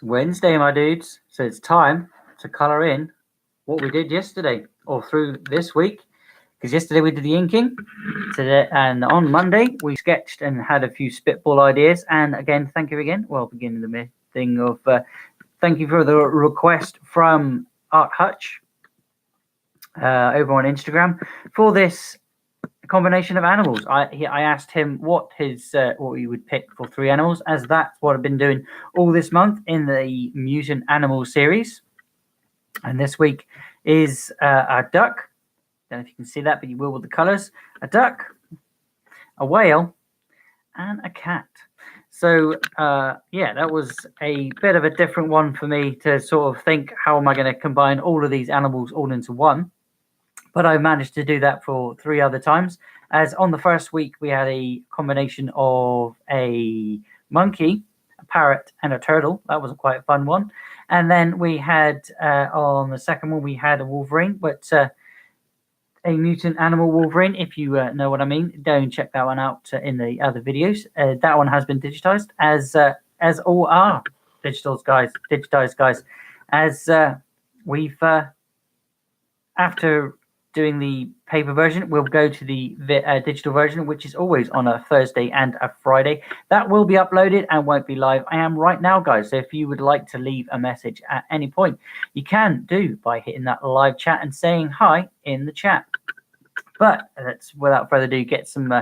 It's Wednesday, my dudes, so it's time to colour in what we did yesterday or through this week. Because yesterday we did the inking, today and on Monday we sketched and had a few spitball ideas. And again, thank you again. Well, beginning the thing of thank you for the request from Art Hutch over on Instagram for this combination of animals. I asked him what he would pick for 3 animals, as that's what I've been doing all this month in the mutant animal series. And this week is a duck. Don't know if you can see that, but you will with the colours. A duck, a whale, and a cat. So yeah, that was a bit of a different one for me to sort of think, how am I going to combine all of these animals all into one? But I managed to do that for 3 other times. As on the first week, we had a combination of a monkey, a parrot, and a turtle. That was quite a fun one. And then we had, on the second one, we had a wolverine, but a mutant animal wolverine, if you know what I mean. Go and check that one out in the other videos. That one has been digitized, as all our digitized guys. As we've, after doing the paper version, we'll go to the digital version, which is always on a Thursday and a Friday. That will be uploaded and won't be live. I am right now, guys, so if you would like to leave a message at any point, you can do by hitting that live chat and saying hi in the chat. But let's, without further ado, get some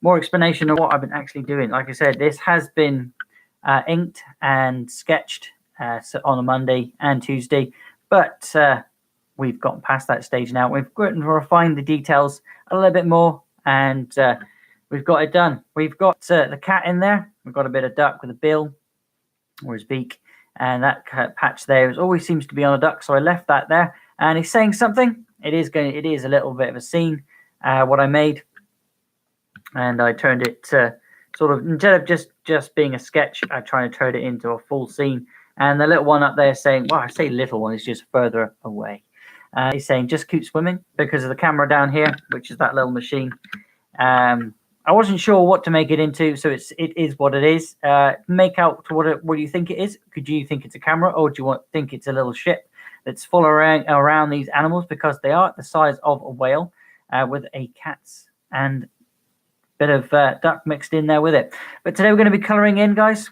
more explanation of what I've been actually doing. Like I said, this has been inked and sketched on a Monday and Tuesday, but we've gotten past that stage now. We've refined the details a little bit more, and we've got it done. We've got the cat in there. We've got a bit of duck with a bill or his beak, and that patch there always seems to be on a duck, so I left that there. And he's saying something. It is a little bit of a scene what I made, and I turned it sort of, instead of just being a sketch, I try to turn it into a full scene. And the little one up there saying, well, I say little one, is just further away. He's saying, just keep swimming, because of the camera down here, which is that little machine. I wasn't sure what to make it into, so it is what it is. Make out to what do you think it is? Could you think it's a camera, or do you think it's a little ship that's full around these animals, because they are the size of a whale, with a cat's and bit of duck mixed in there with it. But today we're going to be colouring in, guys.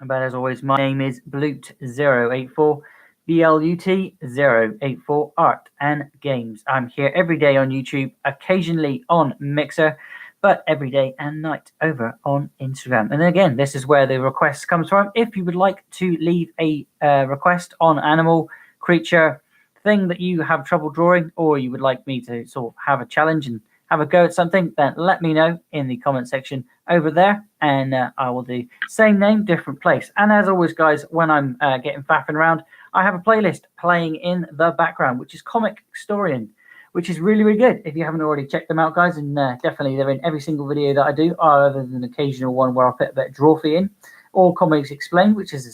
But as always, my name is Blut084. BLUT084 Art and Games. I'm here every day on YouTube, occasionally on Mixer, but every day and night over on Instagram. And again, this is where the request comes from. If you would like to leave a request on animal, creature, thing that you have trouble drawing, or you would like me to sort of have a challenge and have a go at something, then let me know in the comment section over there, and I will do same name, different place. And as always, guys, when I'm getting faffing around, I have a playlist playing in the background, which is Comic Historian, which is really, really good. If you haven't already checked them out, guys, and definitely they're in every single video that I do, other than an occasional one where I'll put a bit of draw fee in, or Comics Explained, which is a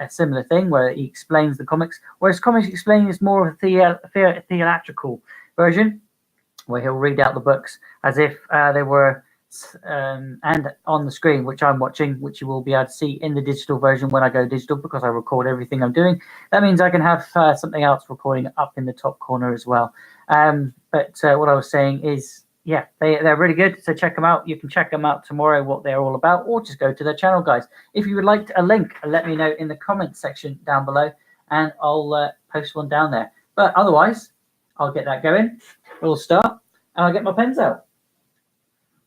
similar thing where he explains the comics, whereas Comics Explained is more of a theatrical version, where he'll read out the books as if they were and on the screen, which I'm watching, which you will be able to see in the digital version when I go digital, because I record everything I'm doing. That means I can have something else recording up in the top corner as well. But what I was saying is, yeah, they're really good, so check them out. You can check them out tomorrow, what they're all about, or just go to their channel, guys. If you would like a link, let me know in the comments section down below, and I'll post one down there. But otherwise, I'll get that going. We'll start, and I'll get my pens out.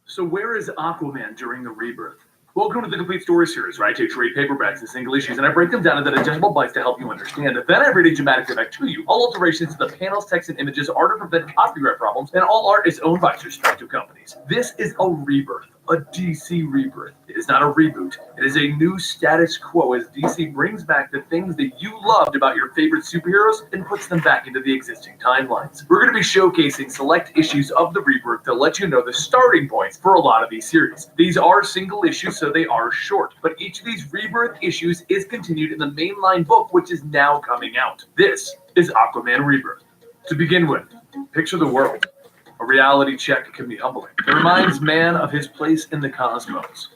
So where is Aquaman during the rebirth? Welcome to the Complete Story Series, where I take trade paperbacks and single issues, and I break them down into digestible bites to help you understand. Then I read a dramatic back to you. All alterations to the panels, text, and images are to prevent copyright problems, and all art is owned by its respective companies. This is a rebirth, a DC rebirth. It is not a reboot. It is a new status quo as DC brings back the things that you loved about your favorite superheroes and puts them back into the existing timelines. We're going to be showcasing select issues of the rebirth to let you know the starting points for a lot of these series. These are single issues, so they are short, but each of these rebirth issues is continued in the mainline book, which is now coming out. This is Aquaman Rebirth. To begin with, picture the world. A reality check can be humbling. It reminds man of his place in the cosmos.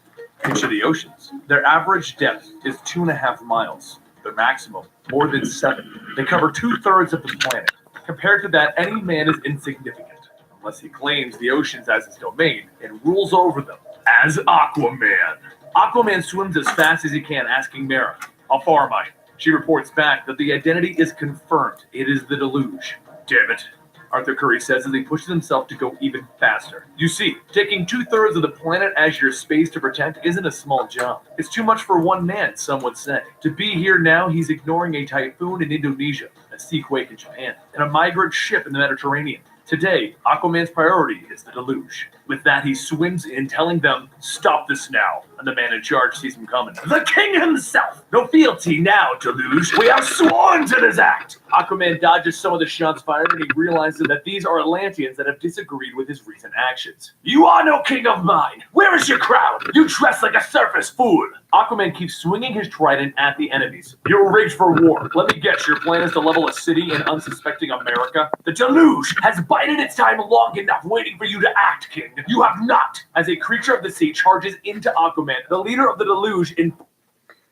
Picture the oceans. Their average depth is 2.5 miles. Their maximum, more than 7. They cover 2/3 of the planet. Compared to that, any man is insignificant, unless he claims the oceans as his domain and rules over them as Aquaman. Aquaman swims as fast as he can, asking Mara, "How far am I?" She reports back that the identity is confirmed. It is the deluge. Damn it, Arthur Curry says as he pushes himself to go even faster. You see, taking 2/3 of the planet as your space to protect isn't a small job. It's too much for one man, some would say. To be here now, he's ignoring a typhoon in Indonesia, a seaquake in Japan, and a migrant ship in the Mediterranean. Today, Aquaman's priority is the deluge. With that, he swims in, telling them, "Stop this now." And the man in charge sees him coming. The king himself! No fealty now, deluge. We have sworn to this act! Aquaman dodges some of the shots fired, and he realizes that these are Atlanteans that have disagreed with his recent actions. "You are no king of mine! Where is your crown? You dress like a surface fool!" Aquaman keeps swinging his trident at the enemies. "You're rigged for war. Let me guess, your plan is to level a city in unsuspecting America? The deluge has bided its time long enough waiting for you to act, king. You have not!" As a creature of the sea charges into Aquaman, the leader of the deluge in...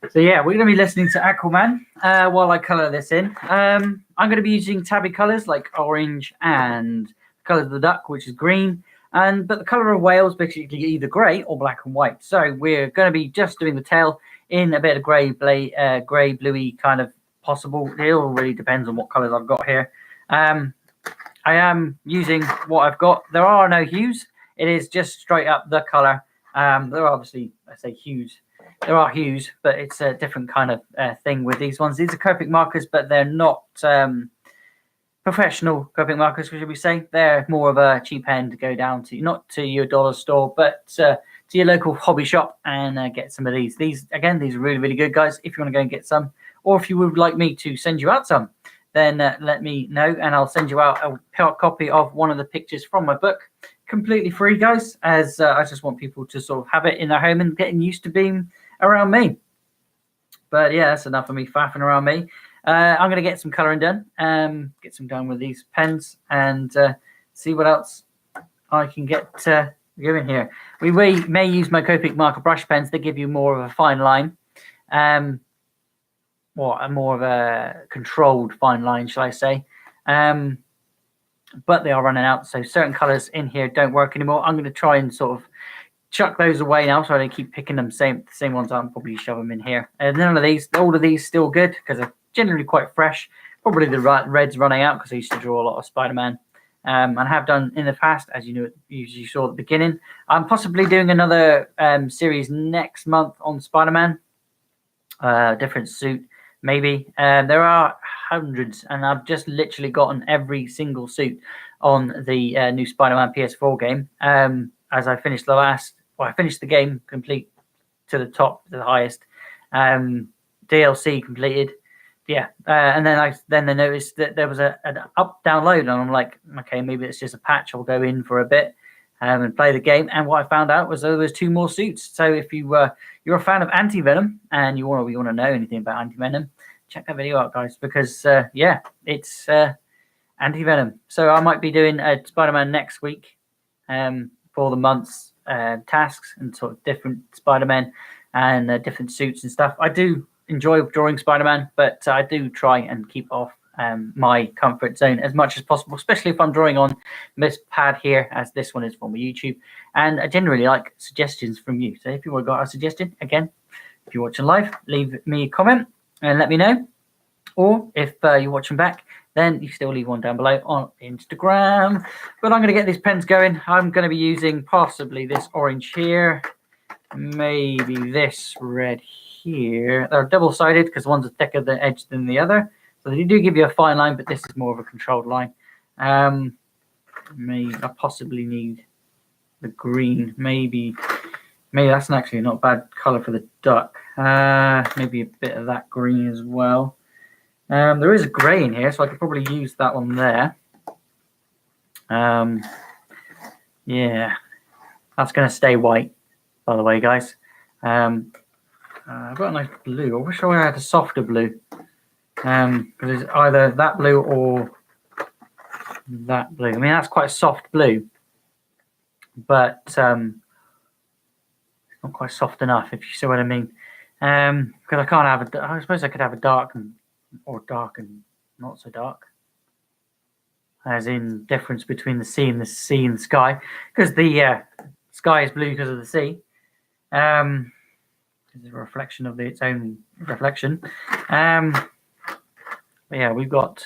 So yeah, we're going to be listening to Aquaman while I colour this in. I'm going to be using tabby colours like orange and the colour of the duck, which is green. But the colour of whale is basically either grey or black and white. So we're going to be just doing the tail in a bit of grey, bluey kind of possible. It all really depends on what colours I've got here. I am using what I've got. There are no hues. It is just straight up the colour. There are obviously, I say hues. There are hues, but it's a different kind of thing with these ones. These are Copic markers, but they're not professional Copic markers, should we say. They're more of a cheap end to go down to, not to your dollar store, but to your local hobby shop and get some of these. These are really, really good, guys, if you want to go and get some. Or if you would like me to send you out some, then let me know, and I'll send you out a copy of one of the pictures from my book. Completely free, guys, as I just want people to sort of have it in their home and getting used to being around me. But yeah, that's enough of me faffing around me. I'm going to get some colouring done, get some done with these pens, and see what else I can get going here. We may use my Copic marker brush pens. They give you more of a fine line, or more of a controlled fine line, shall I say. But they are running out, so certain colours in here don't work anymore. I'm going to try and sort of chuck those away now, so I don't keep picking them the same ones. I'll probably shove them in here. And none of these, all of these still good because they're generally quite fresh. Probably the red's running out because I used to draw a lot of Spider-Man, and I have done in the past, as you saw at the beginning. I'm possibly doing another series next month on Spider-Man, different suit maybe. There are hundreds, and I've just literally gotten every single suit on the new Spider-Man PS4 game. As I finished I finished the game complete to the top, to the highest. DLC completed. Yeah, and then I noticed that there was an up download, and I'm like, okay, maybe it's just a patch. I'll go in for a bit and play the game. And what I found out was there was 2 more suits. So if you're a fan of Anti-Venom and you want to know anything about Anti-Venom, check that video out, guys, because yeah, it's Anti-Venom. So I might be doing Spider-Man next week for the month's tasks and sort of different Spider-Man and different suits and stuff. I do enjoy drawing Spider-Man, but I do try and keep off my comfort zone as much as possible, especially if I'm drawing on this pad here, as this one is for my YouTube. And I generally like suggestions from you. So if you've got a suggestion, again, if you're watching live, leave me a comment and let me know. Or if you're watching back, then you still leave one down below on Instagram. But I'm going to get these pens going. I'm going to be using possibly this orange here, maybe this red here. They're double-sided because one's a thicker the edge than the other. So they do give you a fine line, but this is more of a controlled line. Maybe I possibly need the green. Maybe that's actually not a bad color for the duck. Maybe a bit of that green as well. There is a grey in here, so I could probably use that one there. Yeah, that's going to stay white, by the way, guys. I've got a nice blue. I wish I had a softer blue. Because it's either that blue or that blue. I mean, that's quite a soft blue. But Not quite soft enough, if you see what I mean. Because I can't have I suppose I could have a dark and not so dark. As in difference between the sea and the sky, because the sky is blue because of the sea. It's a reflection of its own reflection. But yeah, we've got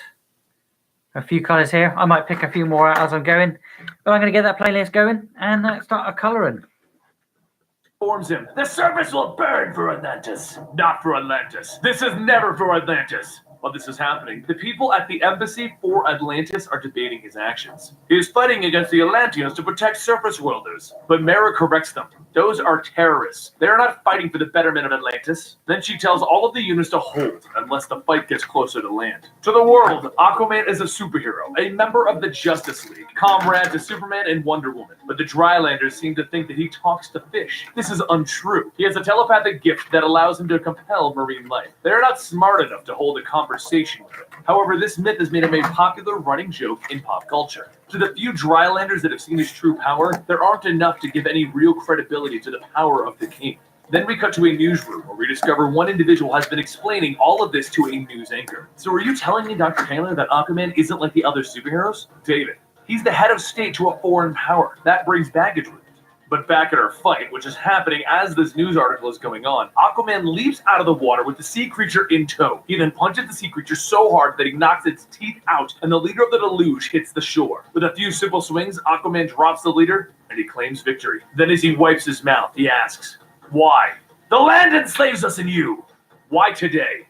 a few colours here. I might pick a few more out as I'm going, but I'm going to get that playlist going and start a colouring. Informs him, the surface will burn for Atlantis, not for Atlantis. This is never for Atlantis. While this is happening, the people at the embassy for Atlantis are debating his actions. He is fighting against the Atlanteans to protect surface worlders, but Mara corrects them. Those are terrorists. They are not fighting for the betterment of Atlantis. Then she tells all of the units to hold unless the fight gets closer to land. To the world, Aquaman is a superhero, a member of the Justice League, comrade to Superman and Wonder Woman. But the Drylanders seem to think that he talks to fish. This is untrue. He has a telepathic gift that allows him to compel marine life. They are not smart enough to hold a conversation with him. However, this myth has made him a popular running joke in pop culture. To the few Drylanders that have seen his true power, there aren't enough to give any real credibility to the power of the king. Then we cut to a newsroom where we discover one individual has been explaining all of this to a news anchor. So are you telling me, Dr. Taylor, that Aquaman isn't like the other superheroes? David, he's the head of state to a foreign power. That brings baggage with it. But back at our fight, which is happening as this news article is going on, Aquaman leaps out of the water with the sea creature in tow. He then punches the sea creature so hard that he knocks its teeth out, and the leader of the deluge hits the shore. With a few simple swings, Aquaman drops the leader, and he claims victory. Then as he wipes his mouth, he asks, why? The land enslaves us and you. Why today?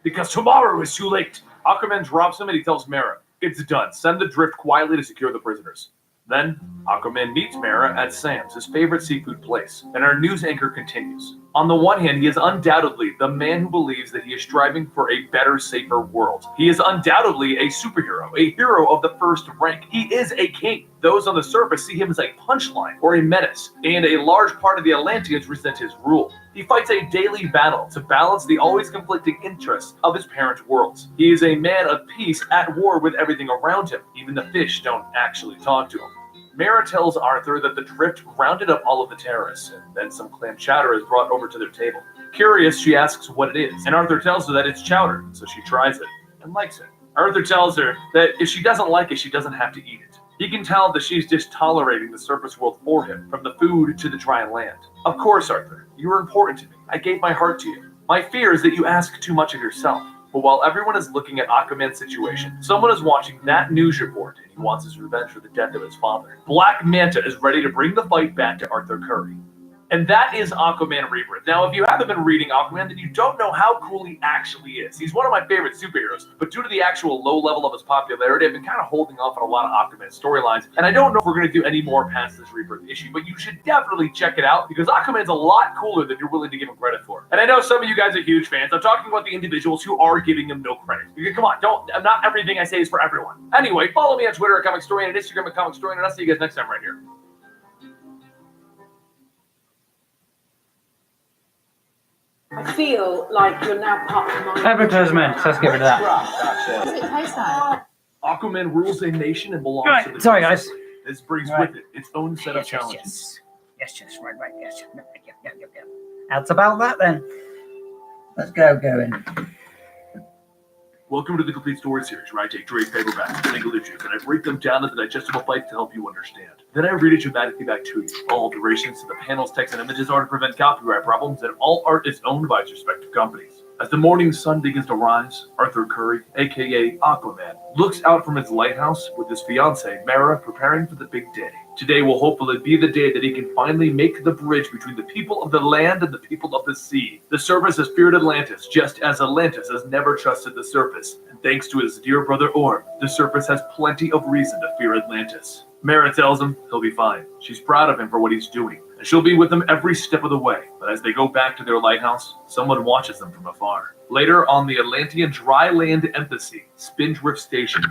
Because tomorrow is too late. Aquaman drops him and he tells Mara, it's done. Send the drift quietly to secure the prisoners. Then, Aquaman meets Mara at Sam's, his favorite seafood place, and our news anchor continues. On the one hand, he is undoubtedly the man who believes that he is striving for a better, safer world. He is undoubtedly a superhero, a hero of the first rank. He is a king. Those on the surface see him as a punchline or a menace, and a large part of the Atlanteans resent his rule. He fights a daily battle to balance the always conflicting interests of his parent worlds. He is a man of peace at war with everything around him. Even the fish don't actually talk to him. Mara tells Arthur that the drift rounded up all of the terrorists, and then some clam chowder is brought over to their table. Curious, she asks what it is, and Arthur tells her that it's chowder, so she tries it and likes it. Arthur tells her that if she doesn't like it, she doesn't have to eat it. He can tell that she's just tolerating the surface world for him, from the food to the dry land. Of course, Arthur, you are important to me. I gave my heart to you. My fear is that you ask too much of yourself. But while everyone is looking at Aquaman's situation, someone is watching that news report and he wants his revenge for the death of his father. Black Manta is ready to bring the fight back to Arthur Curry. And that is Aquaman Rebirth. Now, if you haven't been reading Aquaman, then you don't know how cool he actually is. He's one of my favorite superheroes, but due to the actual low level of his popularity, I've been kind of holding off on a lot of Aquaman storylines, and I don't know if we're going to do any more past this Rebirth issue, but you should definitely check it out, because Aquaman's a lot cooler than you're willing to give him credit for. And I know some of you guys are huge fans. I'm talking about the individuals who are giving him no credit. Come on, not everything I say is for everyone. Anyway, follow me on Twitter at Comic Story and Instagram at Comic Story, and I'll see you guys next time right here. I feel like you're now part of my Advertisement. Let's get rid of that. Does it taste like? Aquaman rules a nation and belongs Right, to the sorry, Justice guys. League. This brings Right. with it its own set of challenges. Yes, right, yes. Yep. That's about that then. Let's going. Welcome to the Complete Story Series, where I take trade paperbacks and single issues, and I break them down into digestible bites to help you understand. Then I read it dramatically back to you. All alterations to the panels, text, and images are to prevent copyright problems, and all art is owned by its respective companies. As the morning sun begins to rise, Arthur Curry, aka Aquaman, looks out from his lighthouse with his fiancée, Mara, preparing for the big day. Today will hopefully be the day that he can finally make the bridge between the people of the land and the people of the sea. The surface has feared Atlantis, just as Atlantis has never trusted the surface. And thanks to his dear brother Orm, the surface has plenty of reason to fear Atlantis. Mara tells him he'll be fine. She's proud of him for what he's doing, and she'll be with him every step of the way. But as they go back to their lighthouse, someone watches them from afar. Later, on the Atlantean dry land embassy, Spindrift Station,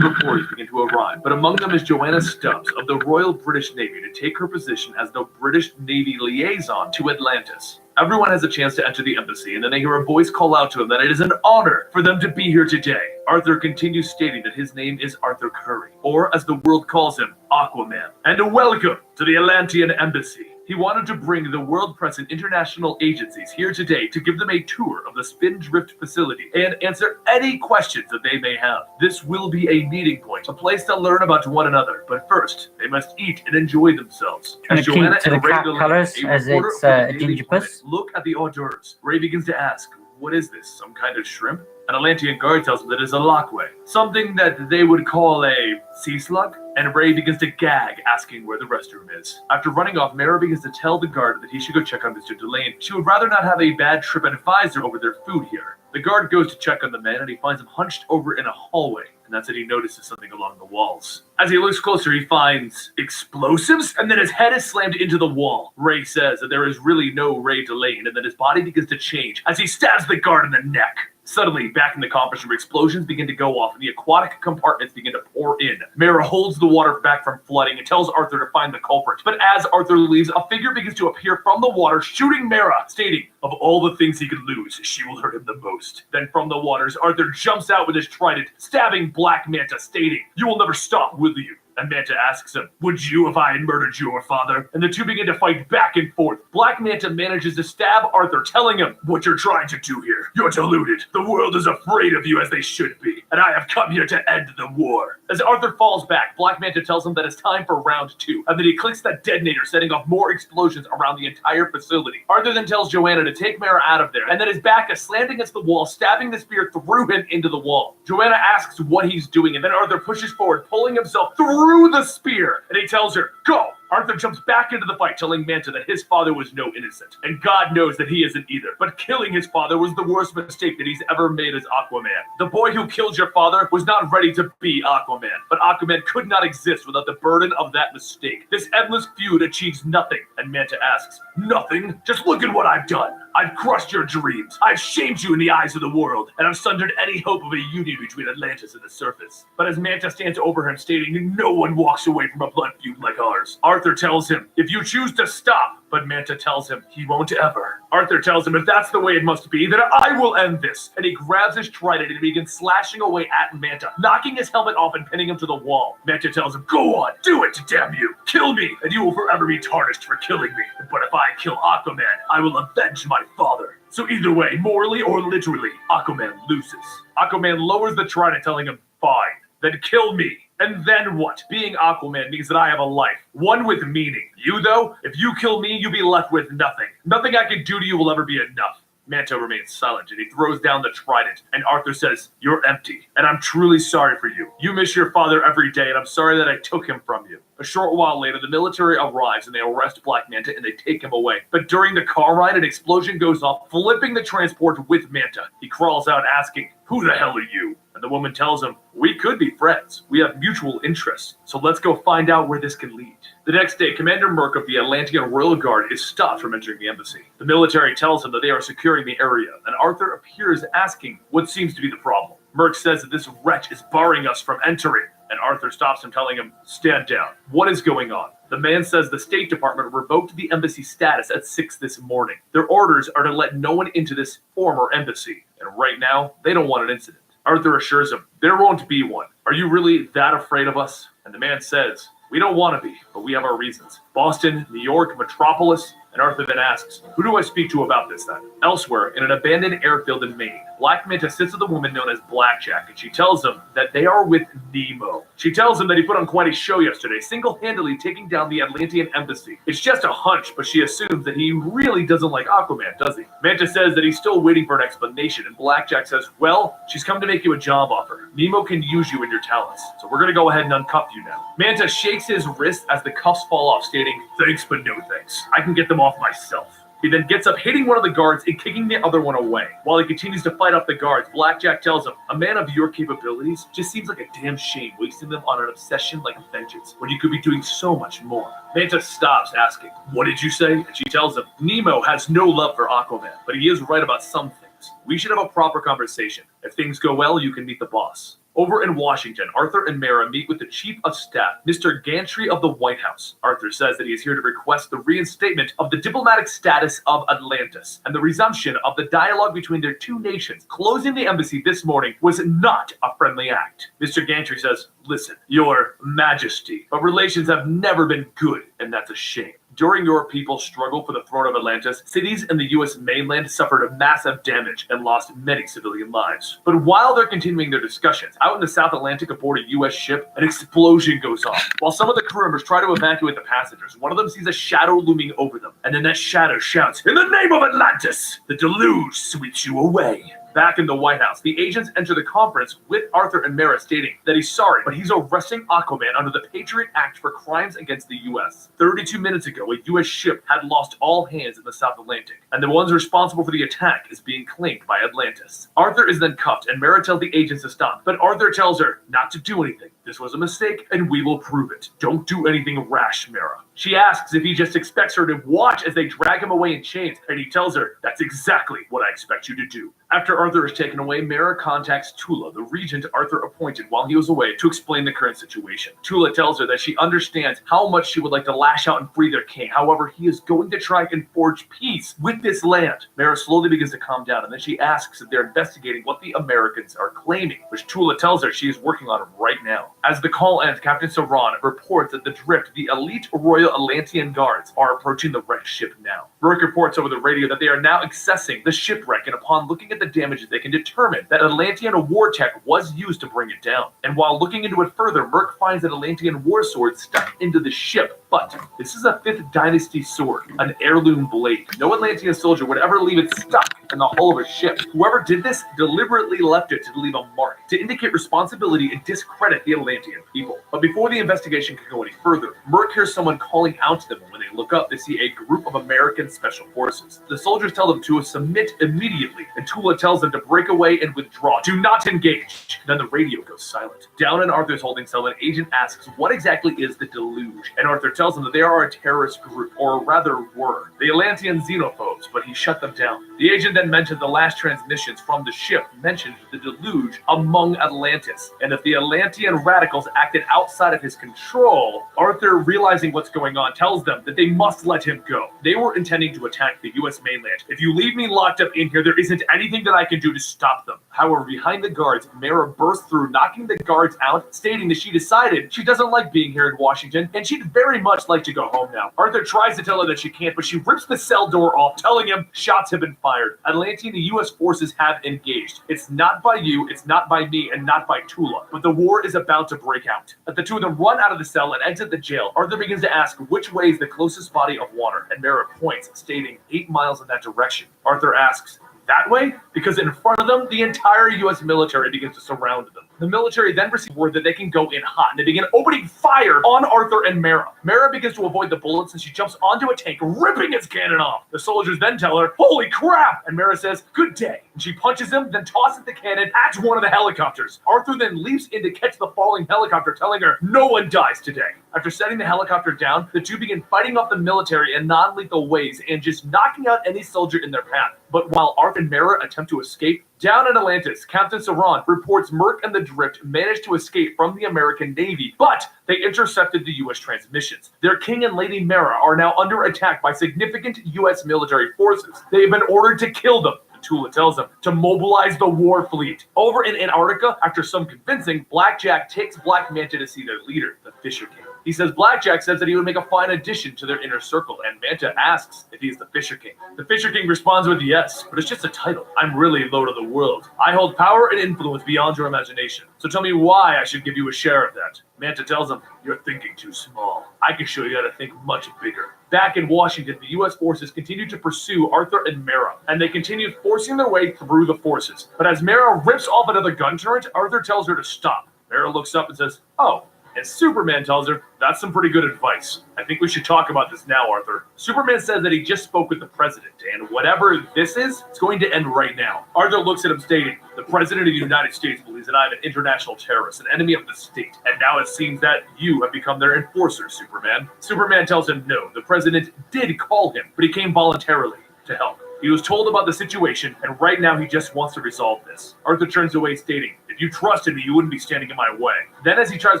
reporters begin to arrive. But among them is Joanna Stubbs of the Royal British Navy to take her position as the British Navy liaison to Atlantis. Everyone has a chance to enter the embassy, and then they hear a voice call out to them that it is an honor for them to be here today. Arthur continues stating that his name is Arthur Curry, or as the world calls him, Aquaman. And a welcome to the Atlantean embassy. He wanted to bring the world press and international agencies here today to give them a tour of the Spindrift facility and answer any questions that they may have. This will be a meeting point, a place to learn about one another. But first, they must eat and enjoy themselves. As Joanna keep to the cat colours, as it's a ginger puss. Look at the hors d'oeuvres. Ray begins to ask, what is this, some kind of shrimp? An Atlantean guard tells him that it's a lockway, something that they would call a sea slug, and Ray begins to gag, asking where the restroom is. After running off, Mara begins to tell the guard that he should go check on Mr. Delane. She would rather not have a bad trip and advise her over their food here. The guard goes to check on the man, and he finds him hunched over in a hallway, and that's when he notices something along the walls. As he looks closer, he finds explosives, and then his head is slammed into the wall. Ray says that there is really no Ray Delane, and then his body begins to change as he stabs the guard in the neck. Suddenly, back in the conference room, explosions begin to go off and the aquatic compartments begin to pour in. Mara holds the water back from flooding and tells Arthur to find the culprit. But as Arthur leaves, a figure begins to appear from the water, shooting Mara, stating, of all the things he could lose, she will hurt him the most. Then from the waters, Arthur jumps out with his trident, stabbing Black Manta, stating, you will never stop, will you? And Manta asks him, would you if I had murdered your father? And the two begin to fight back and forth. Black Manta manages to stab Arthur, telling him, what you're trying to do here. You're deluded. The world is afraid of you as they should be. And I have come here to end the war. As Arthur falls back, Black Manta tells him that it's time for round 2. And then he clicks that detonator, setting off more explosions around the entire facility. Arthur then tells Joanna to take Mara out of there. And then his back is slammed against the wall, stabbing the spear through him into the wall. Joanna asks what he's doing. And then Arthur pushes forward, pulling himself through the spear, and he tells her, go! Arthur jumps back into the fight, telling Manta that his father was no innocent, and God knows that he isn't either. But killing his father was the worst mistake that he's ever made as Aquaman. The boy who killed your father was not ready to be Aquaman, but Aquaman could not exist without the burden of that mistake. This endless feud achieves nothing, and Manta asks, nothing? Just look at what I've done. I've crushed your dreams. I've shamed you in the eyes of the world, and I've sundered any hope of a union between Atlantis and the surface. But as Manta stands over him, stating, no one walks away from a blood feud like ours. Arthur tells him, if you choose to stop, but Manta tells him he won't ever. Arthur tells him if that's the way it must be, then I will end this. And he grabs his trident and begins slashing away at Manta, knocking his helmet off and pinning him to the wall. Manta tells him, go on, do it, damn you. Kill me, and you will forever be tarnished for killing me. But if I kill Aquaman, I will avenge my father. So either way, morally or literally, Aquaman loses. Aquaman lowers the trident, telling him, fine, then kill me. And then what? Being Aquaman means that I have a life, one with meaning. You, though, if you kill me, you'll be left with nothing. Nothing I can do to you will ever be enough. Manta remains silent, and he throws down the trident, and Arthur says, you're empty, and I'm truly sorry for you. You miss your father every day, and I'm sorry that I took him from you. A short while later, the military arrives, and they arrest Black Manta, and they take him away. But during the car ride, an explosion goes off, flipping the transport with Manta. He crawls out asking, who the hell are you? And the woman tells him, we could be friends. We have mutual interests. So let's go find out where this can lead. The next day, Commander Merc of the Atlantean Royal Guard is stopped from entering the embassy. The military tells him that they are securing the area, and Arthur appears asking what seems to be the problem. Merc says that this wretch is barring us from entering, and Arthur stops him, telling him, stand down. What is going on? The man says the State Department revoked the embassy status at 6 this morning. Their orders are to let no one into this former embassy, and right now, they don't want an incident. Arthur assures him, there won't be one. Are you really that afraid of us? And the man says, we don't want to be, but we have our reasons. Boston, New York, Metropolis. And Arthur then asks, who do I speak to about this then? Elsewhere, in an abandoned airfield in Maine, Black Manta sits with a woman known as Blackjack, and she tells him that they are with Nemo. She tells him that he put on quite a show yesterday, single-handedly taking down the Atlantean embassy. It's just a hunch, but she assumes that he really doesn't like Aquaman, does he? Manta says that he's still waiting for an explanation, and Blackjack says, well, she's come to make you a job offer. Nemo can use you and your talents, so we're gonna go ahead and uncuff you now. Manta shakes his wrist as the cuffs fall off, stating, thanks but no thanks. I can get them off myself. He then gets up, hitting one of the guards and kicking the other one away. While he continues to fight off the guards, Blackjack tells him, a man of your capabilities just seems like a damn shame wasting them on an obsession like vengeance when you could be doing so much more. Manta stops, asking, what did you say? And she tells him, Nemo has no love for Aquaman, but he is right about some things. We should have a proper conversation. If things go well, you can meet the boss. Over in Washington, Arthur and Mara meet with the Chief of Staff, Mr. Gantry of the White House. Arthur says that he is here to request the reinstatement of the diplomatic status of Atlantis and the resumption of the dialogue between their two nations. Closing the embassy this morning was not a friendly act. Mr. Gantry says, listen, your majesty, but relations have never been good, and that's a shame. During your people's struggle for the throne of Atlantis, cities in the U.S. mainland suffered massive damage and lost many civilian lives. But while they're continuing their discussions, out in the South Atlantic aboard a U.S. ship, an explosion goes off. While some of the crew members try to evacuate the passengers, one of them sees a shadow looming over them, and then that shadow shouts, "In the name of Atlantis, the deluge sweeps you away." Back in the White House, the agents enter the conference with Arthur and Mara stating that he's sorry, but he's arresting Aquaman under the Patriot Act for crimes against the U.S. 32 minutes ago, a U.S. ship had lost all hands in the South Atlantic, and the ones responsible for the attack is being claimed by Atlantis. Arthur is then cuffed, and Mara tells the agents to stop, but Arthur tells her not to do anything. This was a mistake, and we will prove it. Don't do anything rash, Mara. She asks if he just expects her to watch as they drag him away in chains, and he tells her, "That's exactly what I expect you to do." After Arthur is taken away, Mara contacts Tula, the regent Arthur appointed while he was away, to explain the current situation. Tula tells her that she understands how much she would like to lash out and free their king. However, he is going to try and forge peace with this land. Mara slowly begins to calm down, and then she asks if they're investigating what the Americans are claiming, which Tula tells her she is working on right now. As the call ends, Captain Saran reports that the Drift, the elite Royal Atlantean guards, are approaching the wrecked ship now. Burke reports over the radio that they are now accessing the shipwreck, and upon looking at the damages, they can determine that Atlantean war tech was used to bring it down. And while looking into it further, Merc finds an Atlantean war sword stuck into the ship. But this is a 5th Dynasty sword, an heirloom blade. No Atlantean soldier would ever leave it stuck in the hull of a ship. Whoever did this deliberately left it to leave a mark, to indicate responsibility and discredit the Atlantean people. But before the investigation can go any further, Merc hears someone calling out to them, and when they look up, they see a group of American special forces. The soldiers tell them to submit immediately, and Tula tells them to break away and withdraw. Do not engage. Then the radio goes silent. Down in Arthur's holding cell, an agent asks what exactly is the deluge, and Arthur tells them that they are a terrorist group, or rather were, the Atlantean xenophobes, but he shut them down. The agent then mentioned the last transmissions from the ship mentioned the deluge among Atlantis, and if the Atlantean radicals acted outside of his control, Arthur, realizing what's going on, tells them that they must let him go. They were intending to attack the U.S. mainland. If you leave me locked up in here, there isn't anything that I can do to stop them. However, behind the guards, Mara bursts through, knocking the guards out, stating that she decided she doesn't like being here in Washington, and she'd very much like to go home now. Arthur tries to tell her that she can't, but she rips the cell door off, telling him shots have been fired. Atlantean and U.S. forces have engaged. It's not by you, it's not by me, and not by Tula, but the war is about to break out. As the two of them run out of the cell and exit the jail, Arthur begins to ask which way is the closest body of water, and Mara points, stating 8 miles in that direction. Arthur asks, that way? Because in front of them, the entire U.S. military begins to surround them. The military then receives word that they can go in hot, and they begin opening fire on Arthur and Mara. Mara begins to avoid the bullets, and she jumps onto a tank, ripping its cannon off. The soldiers then tell her, "Holy crap!" And Mara says, "Good day." And she punches him, then tosses the cannon at one of the helicopters. Arthur then leaps in to catch the falling helicopter, telling her, "No one dies today." After setting the helicopter down, the two begin fighting off the military in non-lethal ways and just knocking out any soldier in their path. But while Arthur and Mara attempt to escape, down in Atlantis, Captain Saran reports Merc and the Drift managed to escape from the American Navy, but they intercepted the U.S. transmissions. Their king and Lady Mara are now under attack by significant U.S. military forces. They have been ordered to kill them. Tula tells them to mobilize the war fleet. Over in Antarctica, after some convincing, Blackjack takes Black Manta to see their leader, the Fisher King. He says Blackjack says that he would make a fine addition to their inner circle, and Manta asks if he's the Fisher King. The Fisher King responds with yes, but it's just a title. I'm really Lord of the World. I hold power and influence beyond your imagination. So tell me why I should give you a share of that. Manta tells him, you're thinking too small. I can show you how to think much bigger. Back in Washington, the U.S. forces continue to pursue Arthur and Mara, and they continue forcing their way through the forces. But as Mara rips off another gun turret, Arthur tells her to stop. Mara looks up and says, oh. And Superman tells her, that's some pretty good advice. I think we should talk about this now, Arthur. Superman says that he just spoke with the president, and whatever this is, it's going to end right now. Arthur looks at him stating, the president of the United States believes that I am an international terrorist, an enemy of the state, and now it seems that you have become their enforcer, Superman. Superman tells him no, the president did call him, but he came voluntarily to help. He was told about the situation, and right now he just wants to resolve this. Arthur turns away stating, if you trusted me, you wouldn't be standing in my way. Then as he tries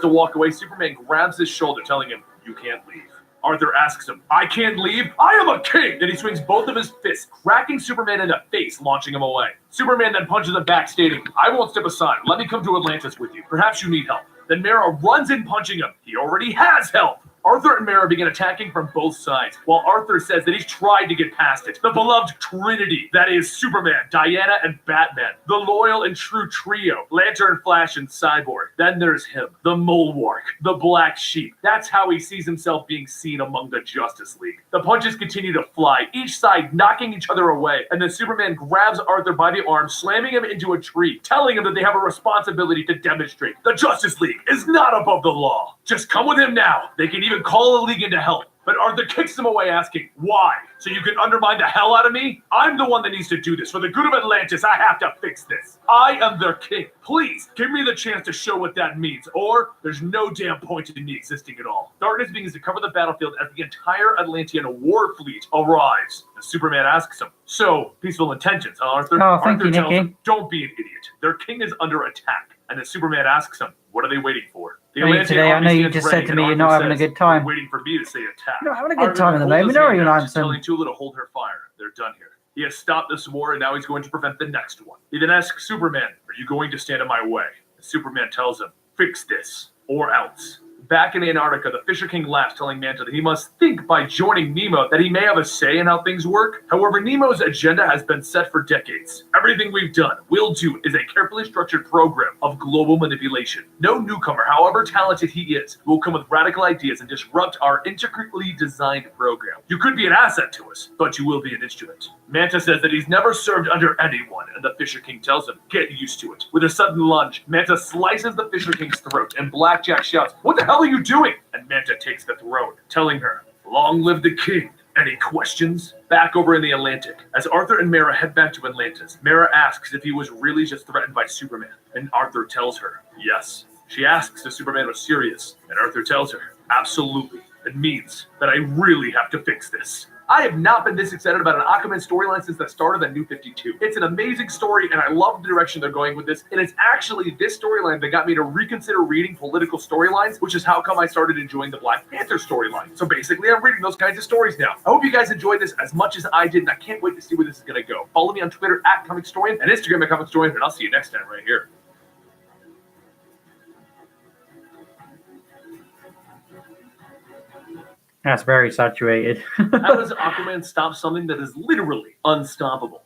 to walk away, Superman grabs his shoulder, telling him, you can't leave. Arthur asks him, I can't leave? I am a king! Then he swings both of his fists, cracking Superman in the face, launching him away. Superman then punches him back, stating, I won't step aside. Let me come to Atlantis with you. Perhaps you need help. Then Mara runs in, punching him. He already has help. Arthur and Mara begin attacking from both sides, while Arthur says that he's tried to get past it. The beloved Trinity, that is Superman, Diana, and Batman. The loyal and true trio, Lantern, Flash, and Cyborg. Then there's him, the Molewark, the Black Sheep. That's how he sees himself being seen among the Justice League. The punches continue to fly, each side knocking each other away, and then Superman grabs Arthur by the arm, slamming him into a tree, telling him that they have a responsibility to demonstrate the Justice League is not above the law. Just come with him now. They can even call the League in to help. But Arthur kicks him away, asking, why? So you can undermine the hell out of me? I'm the one that needs to do this. For the good of Atlantis, I have to fix this. I am their king. Please, give me the chance to show what that means, or there's no damn point in me existing at all. Darkness begins to cover the battlefield as the entire Atlantean war fleet arrives. And Superman asks him, so, peaceful intentions, huh, Arthur? Oh, thank Arthur you, tells Nicky. him, don't be an idiot. Their king is under attack. And then Superman asks him, what are they waiting for? The Hey, Atlantean today, I army know you stands just ready, said to and me you're Arthur not having a says, good time. "We're waiting for me to say attack." You're not having a good Arthur time at the holds moment, his are hand you, out, Lanson? telling Tula to hold her fire. They're done here. He has stopped this war, and now he's going to prevent the next one. He then asks Superman, are you going to stand in my way? And Superman tells him, fix this, or else. Back in Antarctica, the Fisher King laughs, telling Manta that he must think by joining Nemo that he may have a say in how things work. However, Nemo's agenda has been set for decades. Everything we've done, will do, is a carefully structured program of global manipulation. No newcomer, however talented he is, will come with radical ideas and disrupt our intricately designed program. You could be an asset to us, but you will be an instrument. Manta says that he's never served under anyone, and the Fisher King tells him, get used to it. With a sudden lunge, Manta slices the Fisher King's throat, and Blackjack shouts, what the hell are you doing? And Manta takes the throne, telling her, long live the king. Any questions? Back over in the Atlantic, as Arthur and Mara head back to Atlantis, Mara asks if he was really just threatened by Superman, and Arthur tells her, yes. She asks if Superman was serious, and Arthur tells her, absolutely. It means that I really have to fix this. I have not been this excited about an Aquaman storyline since the start of the New 52. It's an amazing story, and I love the direction they're going with this. And it's actually this storyline that got me to reconsider reading political storylines, which is how come I started enjoying the Black Panther storyline. So basically, I'm reading those kinds of stories now. I hope you guys enjoyed this as much as I did, and I can't wait to see where this is going to go. Follow me on Twitter at ComicStorian and Instagram at ComicStorian, and I'll see you next time right here. That's very saturated. How does Aquaman stop something that is literally unstoppable?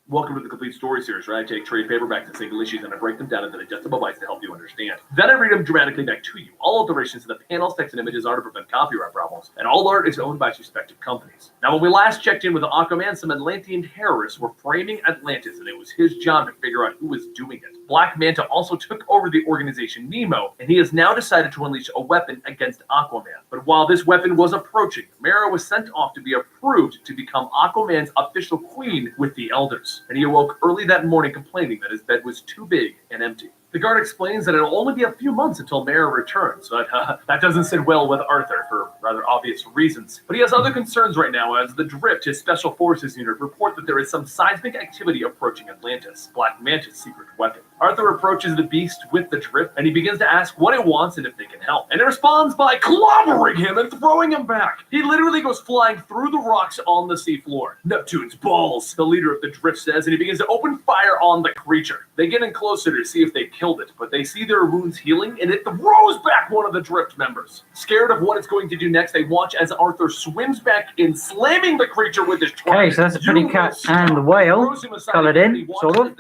Welcome to the Complete Story Series, where I take trade paperbacks and single issues and I break them down into digestible bites to help you understand. Then I read them dramatically back to you. All alterations to the panels, text, and images are to prevent copyright problems, and all art is owned by its respective companies. Now, when we last checked in with Aquaman, some Atlantean terrorists were framing Atlantis, and it was his job to figure out who was doing it. Black Manta also took over the organization Nemo, and he has now decided to unleash a weapon against Aquaman. But while this weapon was approaching, Mara was sent off to be approved to become Aquaman's official queen with the Elders. And he awoke early that morning complaining that his bed was too big and empty. The guard explains that it'll only be a few months until Mara returns, but that doesn't sit well with Arthur for rather obvious reasons. But he has other concerns right now as the Drift, his special forces unit, report that there is some seismic activity approaching Atlantis, Black Manta's secret weapon. Arthur approaches the beast with the Drift, and he begins to ask what it wants and if they can help. And it responds by clobbering him and throwing him back. He literally goes flying through the rocks on the seafloor. Neptune's balls, the leader of the Drift says, and he begins to open fire on the creature. They get in closer to see if they killed it, but they see their wounds healing, and it throws back one of the Drift members. Scared of what it's going to do next, they watch as Arthur swims back in, slamming the creature with his trident. Okay, so that's a pretty cat and the whale coloured in, sort of.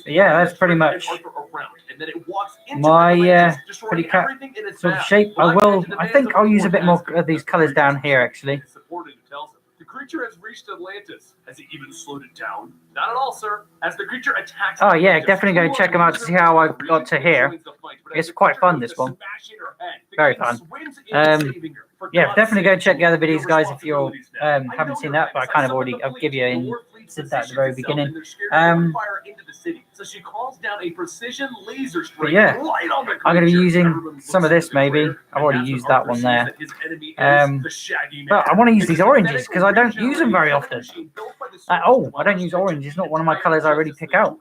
Yeah, that's pretty much my pretty cat sort of shape. I think I'll use a bit more of these colours down here, actually. The creature has reached Atlantis. Has he even slowed it down? Not at all, sir. As the creature attacks... Oh, yeah, definitely going to check them out to see how I got to here. It's quite fun, this one. Very fun. Yeah, definitely go check the other videos, guys, if you haven't seen that, but I kind of already... I'll give you in... Said that at the very beginning. So she calls down a precision laser strike right on the creature. I'm going to be using some of this, maybe. I've already used that one there. But I want to use these oranges because I don't use them very often. I don't use orange. It's not one of my colours I really pick out.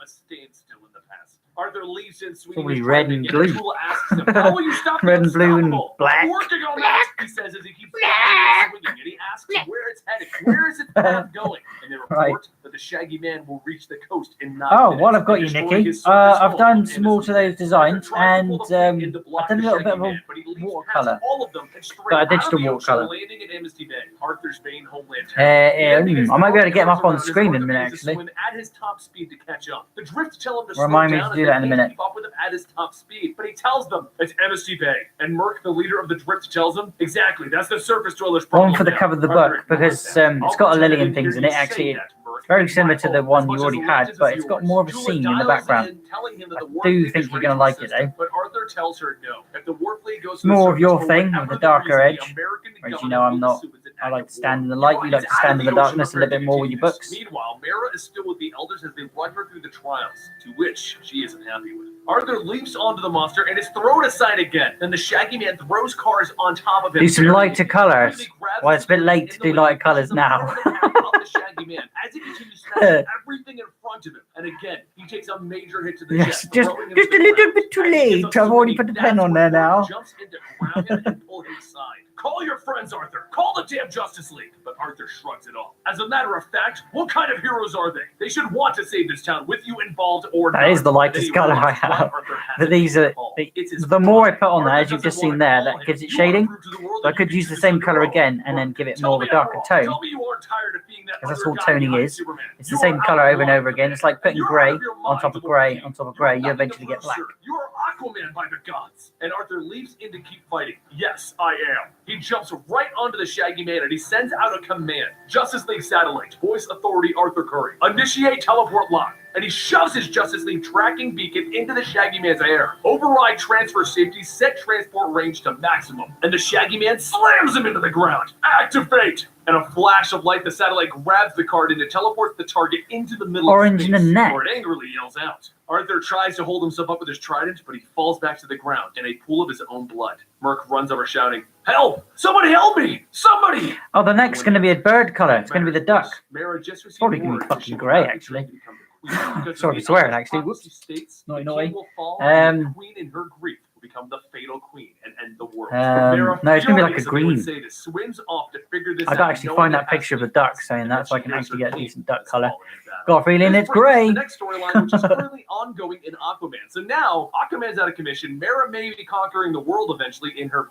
Arthur leaves in swinging Probably his red trident, and and blue. Jewel asks him, "How will you stop Red the and blue and unstoppable?" black. "I'm working on that," he says as he keeps swinging, and he asks where it's headed. Where is its path going? And they report that the Shaggy Man will reach the coast in 9 minutes. Well, I've got and you, destroy Nikki. his surface I've home done on some more to Amnesty those Bay. designs, Arthur tries to pull and the plane in to block I've done a the little bit Shaggy of a Man, but he leaps watercolor. past all of them and straight Got a out of digital the ocean, watercolor. landing in Amnesty Bay, Arthur's main homeland town. I might be able to get him up on screen in a minute, actually. Swim at his top speed to catch up. The drift tell him to Remind slow me down to do and that in a they minute. can't keep up with him at his top speed, but he tells them it's Amnesty Bay. And Merc, the leader of the drift, tells him exactly that's the surface dwellers' problem. One for the now. cover of the Arthur book because ignores that. it's got a I'll lily pretend and things in I it. didn't hear you Actually, say that, Merc. very similar to the As one much you as already Atlantis had, is but it's got yours. more of a Juliet scene in the dials background. in, telling him that I the Warp do Fleet think is you're ready gonna to like it, assist though. him, but Arthur tells her no. If the Warp Fleet goes It's to the more of your surface for thing whatever with the the darker reason, edge. the American Whereas you government know I'm will not. assume it's an I act like of to stand war. in the light. You like to He's out stand of in the the ocean darkness a prepared little to bit more with continue your this. books. Meanwhile, Mara is still with the elders as they run her through the trials, to which she isn't happy with. Arthur leaps onto the monster and is thrown aside again. Then the Shaggy Man throws cars on top of him. Do some lighter colours. Well, it's a bit late to do lighter colours now. The Shaggy Man as he continues smashing everything in front of him. And again, he takes a major hit to the Yes, chest, just throwing him a to the little ground. bit too As he gets late. up I've already swinging, put the that's pen on when there Arthur now. jumps in to grab him and pull him aside. Call your friends, Arthur. Call the damn Justice League. But Arthur shrugs it off. As a matter of fact, what kind of heroes are they? They should want to save this town with you involved or not. That is the And then lightest he colour I realizes why have. Arthur has But a these name are to call. the, It's his the more I pride. put on there, Arthur as you've doesn't just seen wanna there, call that him. gives it You wanna shading. prove to the world So I that you could can use do the this same on your colour own. again and then give it Tell more of me a I'm darker wrong. tone. Tell me you aren't tired of being that Because that's other all guy toning behind is. Superman. It's the You same are colour over and outlawed over again. today. It's like putting You're out grey of your on mind, top of little grey baby. on top of You're grey. You nothing to eventually get prove, black. sir. You're Aquaman by the gods. And Arthur leaps in to keep fighting. Yes, I am. He jumps right onto the Shaggy Man and he sends out a command. Justice League satellite, voice authority Arthur Curry. Initiate teleport lock. And he shoves his Justice League tracking beacon into the Shaggy Man's air. Override transfer safety, set transport range to maximum. And the Shaggy Man slams him into the ground. Activate! And a flash of light, the satellite grabs the card and it teleports the target into the middle Orange of in space. the neck. Or it angrily yells out. Arthur tries to hold himself up with his trident, but he falls back to the ground in a pool of his own blood. Merc runs over shouting, "Help! Somebody help me! Somebody!" Oh, the neck's going to be a bird colour. It's going to be the duck. Mara just received Probably gonna be word that fucking she will grey, not be actually. trained to become the queen. Because Sorry the for swearing, Elder's actually. prophecy Whoops. states Naughty, the naughty. king will fall, and the queen in her grief will become the fatal queen and end the world. Mara, No, it's going to be like a furious that they would green. say this, swims off to figure this I out, gotta actually knowing find it that picture of has a duck to be saying and that then so I she can hears actually her get a king decent duck has colour. fallen in battle. Got a feeling This it's brings us to grey. the next storyline, which is currently ongoing in Aquaman. So now Aquaman's out of commission. Mara may be conquering the world eventually in her,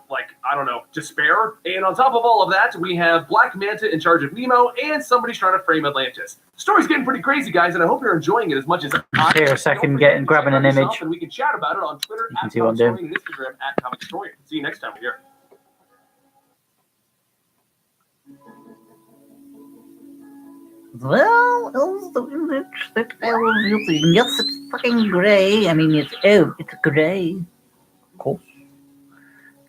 despair. And on top of all of that, we have Black Manta in charge of Nemo, and somebody's trying to frame Atlantis. The story's getting pretty crazy, guys, and I hope you're enjoying it as much as I am. Here a second, grabbing an image. And we can chat about it on Twitter You can at see what I'm Comic doing. Historian and Instagram at Comic Historian. See you next time here. Well, yes, it's fucking grey. I mean, it's grey. Of course.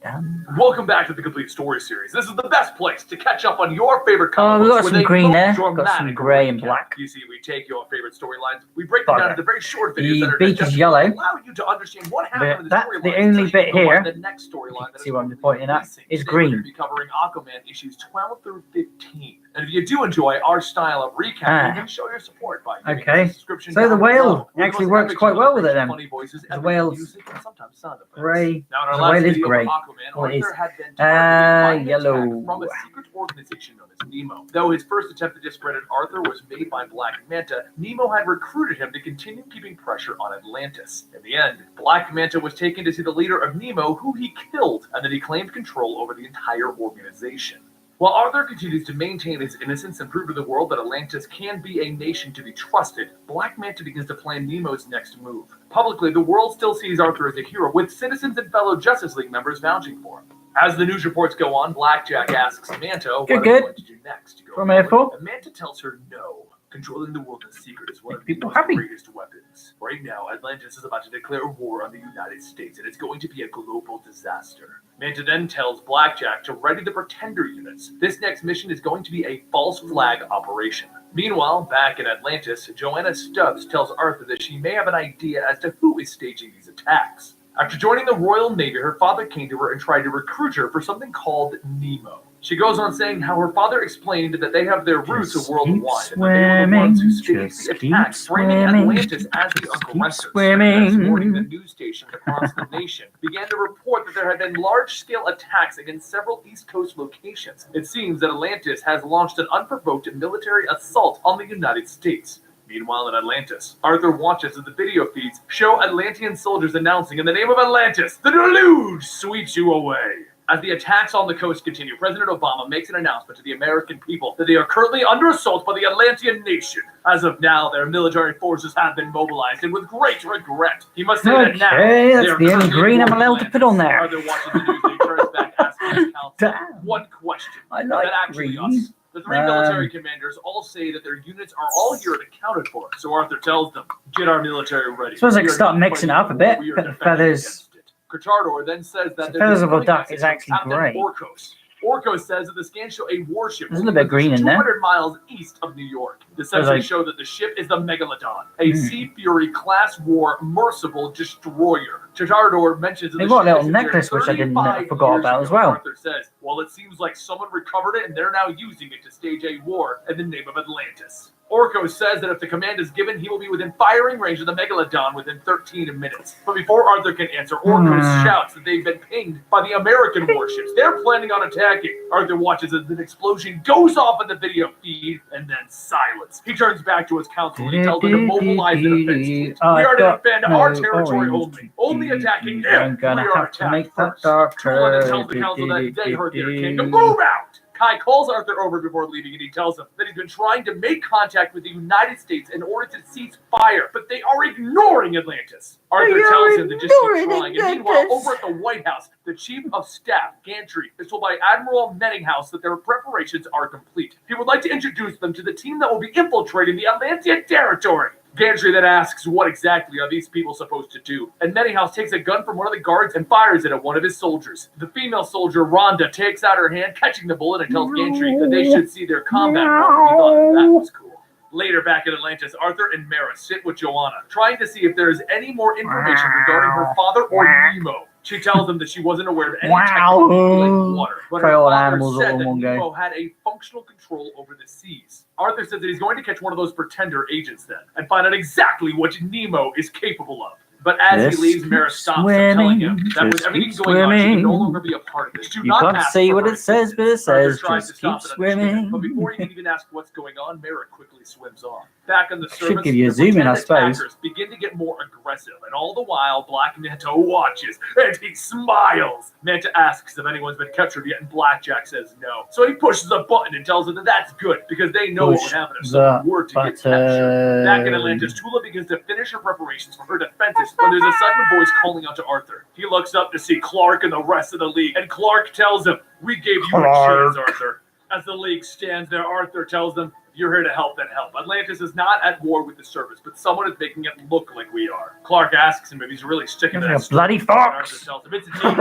Damn. Welcome back to the Complete Story Series. This is the best place to catch up on your favorite Oh, comic we books got with some a green there. most Got some dramatic grey and recap. black. You see, we take your favorite storylines, we break them down Bugger. into very short videos The that are beak is digestible yellow. and allow you to understand what happened in the That's storyline. the only so you bit know what here. the next storyline that See is what I'm going to be pointing at? releasing. Is Today we're green. going to be covering Aquaman issues 12 through 15. And if you do enjoy our style of recapping, then show your support by giving Okay. us a subscription. So the down whale below. We're the actually most works epic quite show well that with it features then. funny voices, The epic whale's music, and sometimes sound effects. grey. Now, in our The last whale is video grey. for Aquaman, Oh, it is. Arthur had been targeted by an Yellow. attack from a secret organization known as Nemo. Though his first attempt to discredit Arthur was made by Black Manta, Nemo had recruited him to continue keeping pressure on Atlantis. In the end, Black Manta was taken to see the leader of Nemo, who he killed, and then he claimed control over the entire organization. While Arthur continues to maintain his innocence and prove to the world that Atlantis can be a nation to be trusted, Black Manta begins to plan Nemo's next move. Publicly, the world still sees Arthur as a hero, with citizens and fellow Justice League members vouching for him. As the news reports go on, Blackjack asks Manta what he's going to do next to go From here forward. for? And Manta tells her no. Controlling the world in secret is one of the People most happy. greatest weapons. Right now, Atlantis is about to declare war on the United States, and it's going to be a global disaster. Manta then tells Blackjack to ready the Pretender units. This next mission is going to be a false flag operation. Meanwhile, back in Atlantis, Joanna Stubbs tells Arthur that she may have an idea as to who is staging these attacks. After joining the Royal Navy, her father came to her and tried to recruit her for something called Nemo. She goes on saying how her father explained that they have their roots Just worldwide, keep and that they were the ones who swimming, staged the just keep attack, framing swimming, Atlantis as the just keep aggressors. swimming. Next morning, the news stations across the nation began to report that there had been large-scale attacks against several East Coast locations. It seems that Atlantis has launched an unprovoked military assault on the United States. Meanwhile, in Atlantis, Arthur watches as the video feeds show Atlantean soldiers announcing, in the name of Atlantis, the deluge sweeps you away. As the attacks on the coast continue, President Obama makes an announcement to the American people that they are currently under assault by the Atlantean nation. As of now, their military forces have been mobilized, and with great regret, he must say that now that's the only green I'm allowed to put on there. Arthur watches the news and he turns back asking his counsel Damn. one question. I like that actually green. us. The three military commanders all say that their units are all here and accounted for. So Arthur tells them, get our military ready. Suppose I We could are start not mixing it fighting up a war, bit. we are Bit of defending feathers. against it. Cotardor then says that The feathers of a duck message is actually from Captain grey. Orcos. Orcos says that the scans show a warship There's a little bit of green in there. 200 miles east of New York. The sensors like- show that the ship is the Megalodon, a Sea Fury class war merciful destroyer. Cotardor mentions that They've the got a ship little is there necklace, which I didn't 35 forgot years about as ago. well. Arthur says, well, it seems like someone recovered it and they're now using it to stage a war in the name of Atlantis. Orko says that if the command is given, he will be within firing range of the Megalodon within 13 minutes. But before Arthur can answer, Orko shouts that they've been pinged by the American warships. They're planning on attacking. Arthur watches as an explosion goes off in the video feed, and then silence. He turns back to his council and he tells them to mobilize an offense fleet. We are to defend our territory only attacking if I'm we gonna are have to make attacked that first. darker. Tula then tells the council that they heard their king to move out. Kai calls Arthur over before leaving and he tells him that he's been trying to make contact with the United States in order to cease fire, but they are ignoring Atlantis. Arthur tells him to just keep trying, and meanwhile, over at the White House, the Chief of Staff, Gantry, is told by Admiral Mettinghouse that their preparations are complete. He would like to introduce them to the team that will be infiltrating the Atlantean territory. Gantry then asks what exactly are these people supposed to do, and Mettinghouse takes a gun from one of the guards and fires it at one of his soldiers. The female soldier, Rhonda, takes out her hand, catching the bullet, and tells Gantry that they should see their combat mark. He thought that was cool. Later, back in Atlantis, Arthur and Mara sit with Joanna, trying to see if there is any more information regarding her father or Nemo. She tells them that she wasn't aware of any technology like water, but her father said that Nemo had a functional control over the seas. Arthur says that he's going to catch one of those pretender agents then, and find out exactly what Nemo is capable of. But as he leaves, Mara stops him, telling him that with everything going on, she can no longer be a part of this. Do You not can't ask see for what her it says, but it assistance. Arthur says tries to just stop keep it and understand it, swimming. but before he can even ask what's going on, Mara quickly swims off. Back on the Should surface, give you a the zoom in, I pretend suppose. attackers begin to get more aggressive, and all the while, Black Manta watches, and he smiles. Manta asks if anyone's been captured yet, and Blackjack says no. So he pushes a button and tells them that that's good, because they know what would happen if someone were to get captured. Back in Atlantis, Tula begins to finish her preparations for her defenses when there's a sudden voice calling out to Arthur. He looks up to see Clark and the rest of the League, and Clark tells him, we gave you a chance, Arthur. As the League stands there, Arthur tells them, if you're here to help, then help. Atlantis is not at war with the service, but someone is making it look like we are. Clark asks him if he's really sticking to that bloody story, and fox. Arthur tells him, it's a team.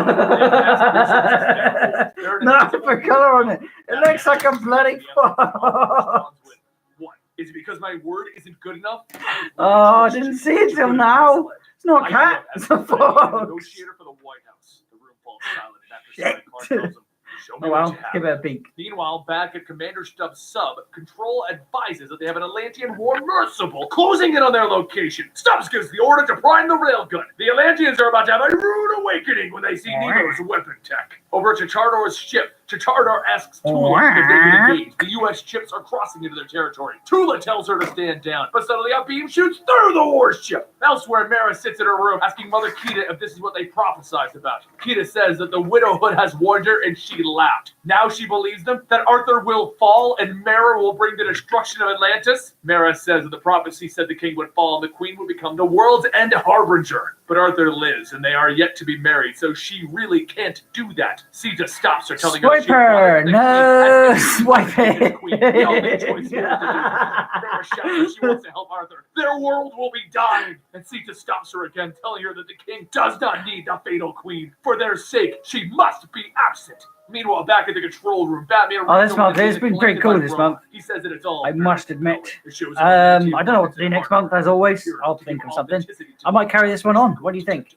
They're No, put colour on it. It looks like a bloody fox. Is it because my word isn't good enough? Oh, I didn't see it till now. It's not a cat, it's a fox. Negotiator for the White House. The room falls silent, and after Clark tells him, show me Oh what well, you have. give it a peek. Meanwhile, back at Commander Stubbs' sub, Control advises that they have an Atlantean war merciful closing in on their location. Stubbs gives the order to prime the railgun. The Atlanteans are about to have a rude awakening when they see Nemo's weapon tech. Over at Chitardor's ship, Chitardor asks Tula if they can engage. The U.S. ships are crossing into their territory. Tula tells her to stand down, but suddenly a beam shoots through the warship. Elsewhere, Mara sits in her room asking Mother Kita if this is what they prophesized about. Kita says that the widowhood has warned her, and she laughed. Now she believes them, that Arthur will fall and Mara will bring the destruction of Atlantis. Mara says that the prophecy said the king would fall and the queen would become the world's end harbinger. But Arthur lives, and they are yet to be married, so she really can't do that. Sita stops her, telling her Swipe her! No! Swipe it! The only choice here is to do it. Mara shouts that she wants to help Arthur. Their world will be dying! And Sita stops her again, telling her that the king does not need the fatal queen. For their sake, she must be absent. Meanwhile, back at the control room, Batman... Oh, this month has been pretty cool this month. He says that it's all... I must admit. I don't know what to do next month, as always. I'll think of something. I might carry this one on. What do you think?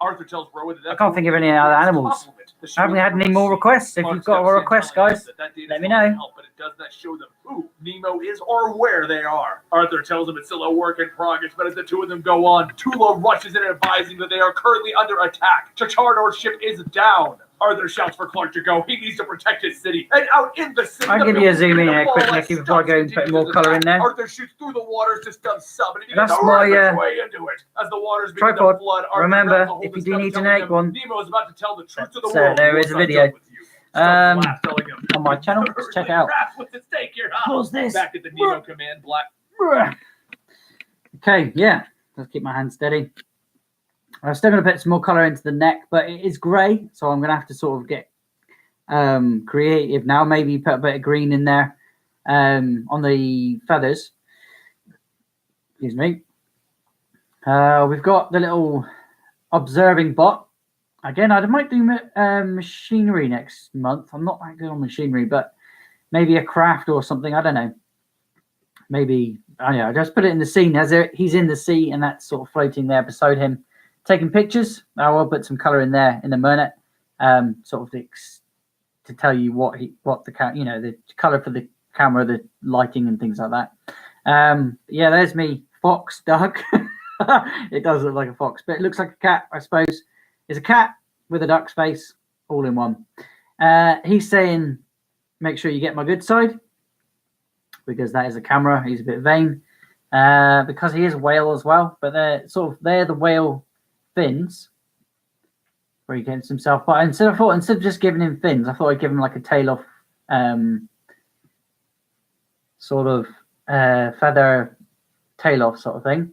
Arthur tells Rowan that I can't think of any other animals. Haven't we had any more requests? If you've got a request, guys, let me know. But it does not show them who Nemo is or where they are. Arthur tells them it's still a work in progress, but as the two of them go on, Tula rushes in advising that they are currently under attack. Chichardo's ship is down. Arthur shouts for Clark to go. He needs to protect his city. And out in the city, I'll give you a zoom in here quick, Nicky, before I go and put more colour in there. Arthur shoots through the waters to stub sub, and he That's gets my way into it. As the waters begin to tripod. flood, Arthur Remember, grabs a hold if you of do stub, need to telling make him one. Nemo is about to tell the truth to the So world. there is a video on my channel. Let's check it out. What's this? Back at the Nemo command block. Okay, yeah. Let's keep my hand steady. I'm still going to put some more colour into the neck, but it is grey, so I'm going to have to sort of get creative now. Maybe put a bit of green in there on the feathers. Excuse me. We've got the little observing bot. Again, I might do machinery next month. I'm not that good on machinery, but maybe a craft or something. I don't know. Maybe, I don't know, just put it in the scene. He's in the sea, and that's sort of floating there beside him, taking pictures. I will put some colour in there in a minute, sort of to tell you what the colour for the camera, the lighting, and things like that. Yeah, there's me, fox duck. It does look like a fox, but it looks like a cat, I suppose. It's a cat with a duck's face, all in one. He's saying, make sure you get my good side, because that is a camera. He's a bit vain, because he is a whale as well, but they're the whale fins where he gets himself. But instead of just giving him fins, I thought I'd give him like a tail off, sort of feather tail off sort of thing.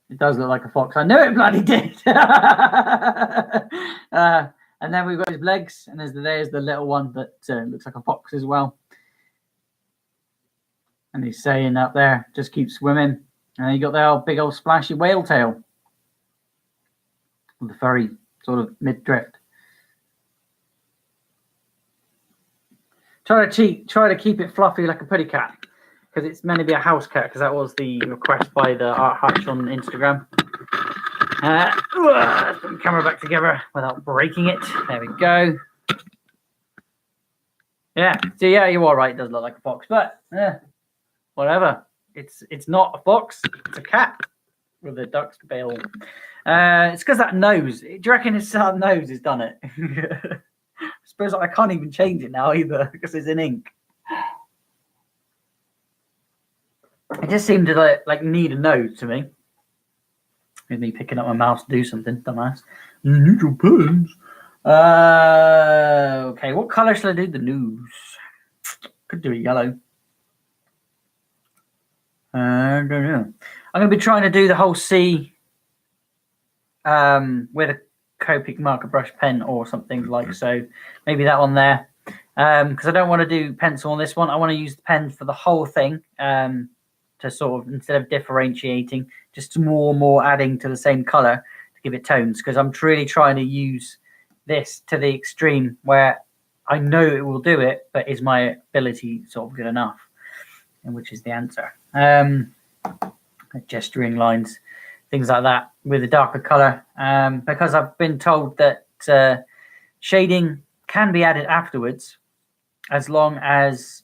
It does look like a fox. I knew it bloody did. And then we've got his legs, and there's the little one that looks like a fox as well. And he's saying up there, just keep swimming. And you got the big old splashy whale tail with the furry sort of mid-drift. Try to keep it fluffy like a putty cat, because it's meant to be a house cat, because that was the request by the Art Hutch on Instagram. Let's put the camera back together without breaking it. There we go. Yeah, so yeah, you are right. It does look like a fox, but whatever. It's not a fox. It's a cat with a duck's bill. It's because that nose. Do you reckon it's that nose has done it? I suppose I can't even change it now either because it's in ink. It just seemed to like need a nose to me. With me picking up my mouse to do something, dumbass. You need your pens. Okay, what colour shall I do the nose? Could do a yellow. I don't know. I'm going to be trying to do the whole sea with a Copic marker brush pen or something like so. Maybe that one there. Because I don't want to do pencil on this one. I want to use the pen for the whole thing. To sort of, instead of differentiating, just more adding to the same color to give it tones, because I'm really trying to use this to the extreme where I know it will do it, but is my ability sort of good enough? And which is the answer. Gesturing lines, things like that with a darker color, because I've been told that shading can be added afterwards as long as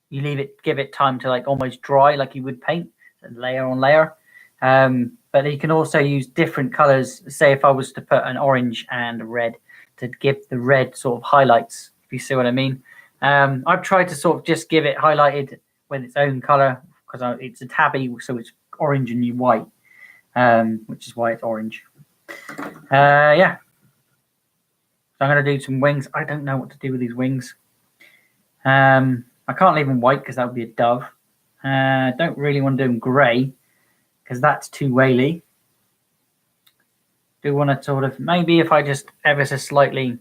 you give it time to like almost dry like you would paint, layer on layer. But you can also use different colors. Say if I was to put an orange and a red to give the red sort of highlights, if you see what I mean. I've tried to sort of just give it highlighted with its own color because it's a tabby, so it's orange and white, which is why it's orange. Yeah. So I'm going to do some wings. I don't know what to do with these wings. I can't leave them white because that would be a dove. I don't really want to do them grey because that's too whaley. Do want to sort of, maybe if I just ever so slightly,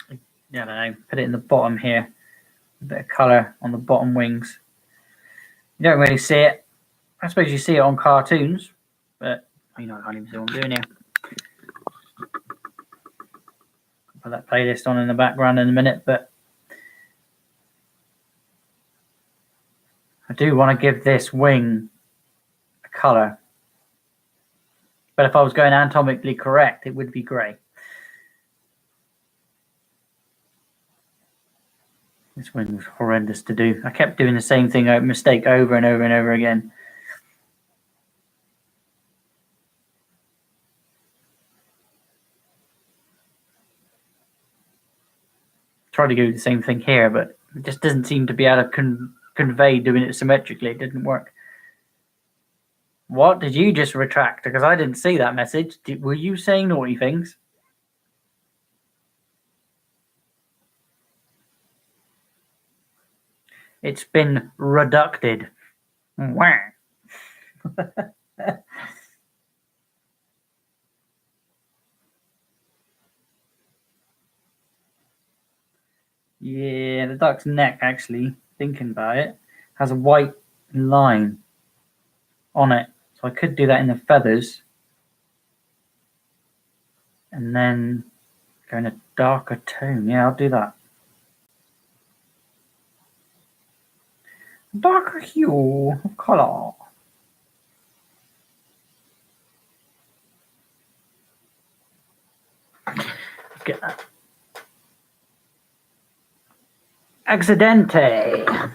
I don't know, put it in the bottom here. A bit of colour on the bottom wings. You don't really see it. I suppose you see it on cartoons, but I can't even see what I'm doing here. Put that playlist on in the background in a minute, but I do want to give this wing a colour. But if I was going anatomically correct, it would be grey. This one was horrendous to do. I kept doing the same thing, mistake over and over and over again. Tried to do the same thing here, but it just doesn't seem to be able to convey doing it symmetrically. It didn't work. What did you just retract? Because I didn't see that message. Were you saying naughty things? It's been reducted. Yeah, the duck's neck, actually, thinking about it, has a white line on it. So I could do that in the feathers. And then go in a darker tone. Yeah, I'll do that. Darker hue of color. Get that. Accidente.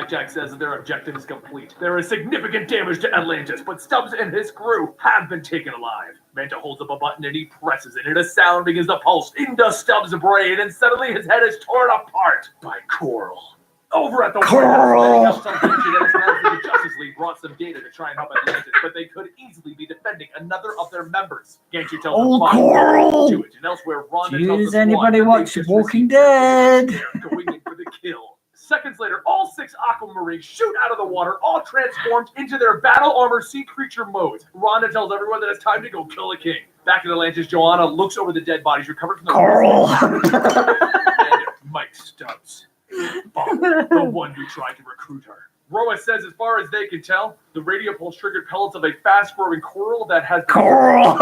Jack says that their objective is complete. There is significant damage to Atlantis, but Stubbs and his crew have been taken alive. Manta holds up a button and he presses it, and a sound begins to pulse into Stubbs' brain, and suddenly his head is torn apart by Coral. Over at the Coral! The Justice League brought some data to try and help Atlantis, but they could easily be defending another of their members. Gantry tells them Coral! To it, and elsewhere, Rhonda tells Does the anybody squad watch that they've just Walking received their Dead? They're going in for the kill. Seconds later, all 6 Aquamarines shoot out of the water, all transformed into their battle armor sea creature modes. Rhonda tells everyone that it's time to go kill a king. Back in Atlantis, Joanna looks over the dead bodies recovered from the Coral! and Mike Stubbs, Bob, the one who tried to recruit her. Roa says, as far as they can tell, the radio pulse triggered pellets of a fast-growing coral that has Coral!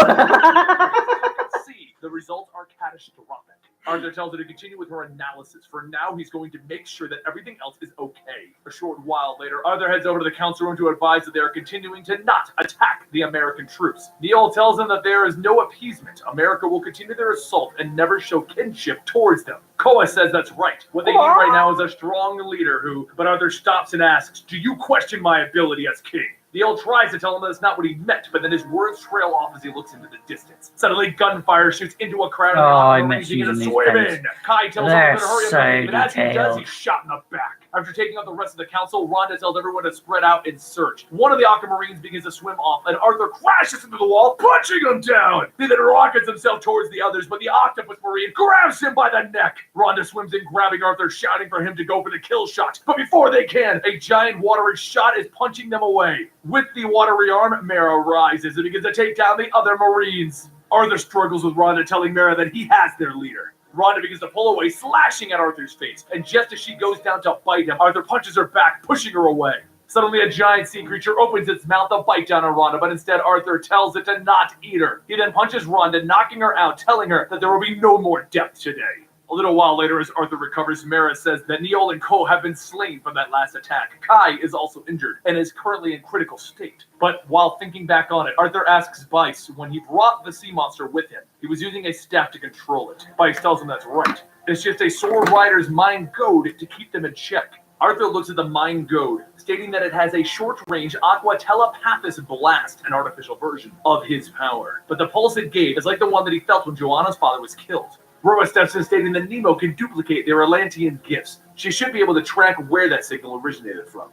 See, the results are catastrophic. Arthur tells her to continue with her analysis. For now, he's going to make sure that everything else is okay. A short while later, Arthur heads over to the council room to advise that they are continuing to not attack the American troops. Neil tells them that there is no appeasement. America will continue their assault and never show kinship towards them. Koa says that's right. What they need right now is a strong leader who... But Arthur stops and asks, do you question my ability as king? Neil tries to tell him that it's not what he meant, but then his words trail off as he looks into the distance. Suddenly, gunfire shoots into a crowd I of miss begin to using these swim pens. in. Kai tells They're him to hurry so up, and as he does, detailed. he's shot in the back. After taking out the rest of the council, Rhonda tells everyone to spread out and search. One of the Aquamarines begins to swim off, and Arthur crashes into the wall, punching him down. He then rockets himself towards the others, but the Octopus Marine grabs him by the neck. Rhonda swims in, grabbing Arthur, shouting for him to go for the kill shot. But before they can, a giant watery shot is punching them away. With the watery arm, Mara rises and begins to take down the other Marines. Arthur struggles with Rhonda, telling Mara that he has their leader. Rhonda begins to pull away, slashing at Arthur's face. And just as she goes down to bite him, Arthur punches her back, pushing her away. Suddenly, a giant sea creature opens its mouth to bite down on Rhonda, but instead Arthur tells it to not eat her. He then punches Rhonda, knocking her out, telling her that there will be no more death today. A little while later, as Arthur recovers, Mara says that Neil and Ko have been slain from that last attack. Kai is also injured and is currently in critical state. But while thinking back on it, Arthur asks Bice when he brought the sea monster with him. He was using a staff to control it. Bice tells him that's right. It's just a sword rider's mind goad to keep them in check. Arthur looks at the mind goad, stating that it has a short-range aqua telepathis blast, an artificial version of his power. But the pulse it gave is like the one that he felt when Joanna's father was killed. Roa steps in, stating that Nemo can duplicate their Atlantean gifts. She should be able to track where that signal originated from.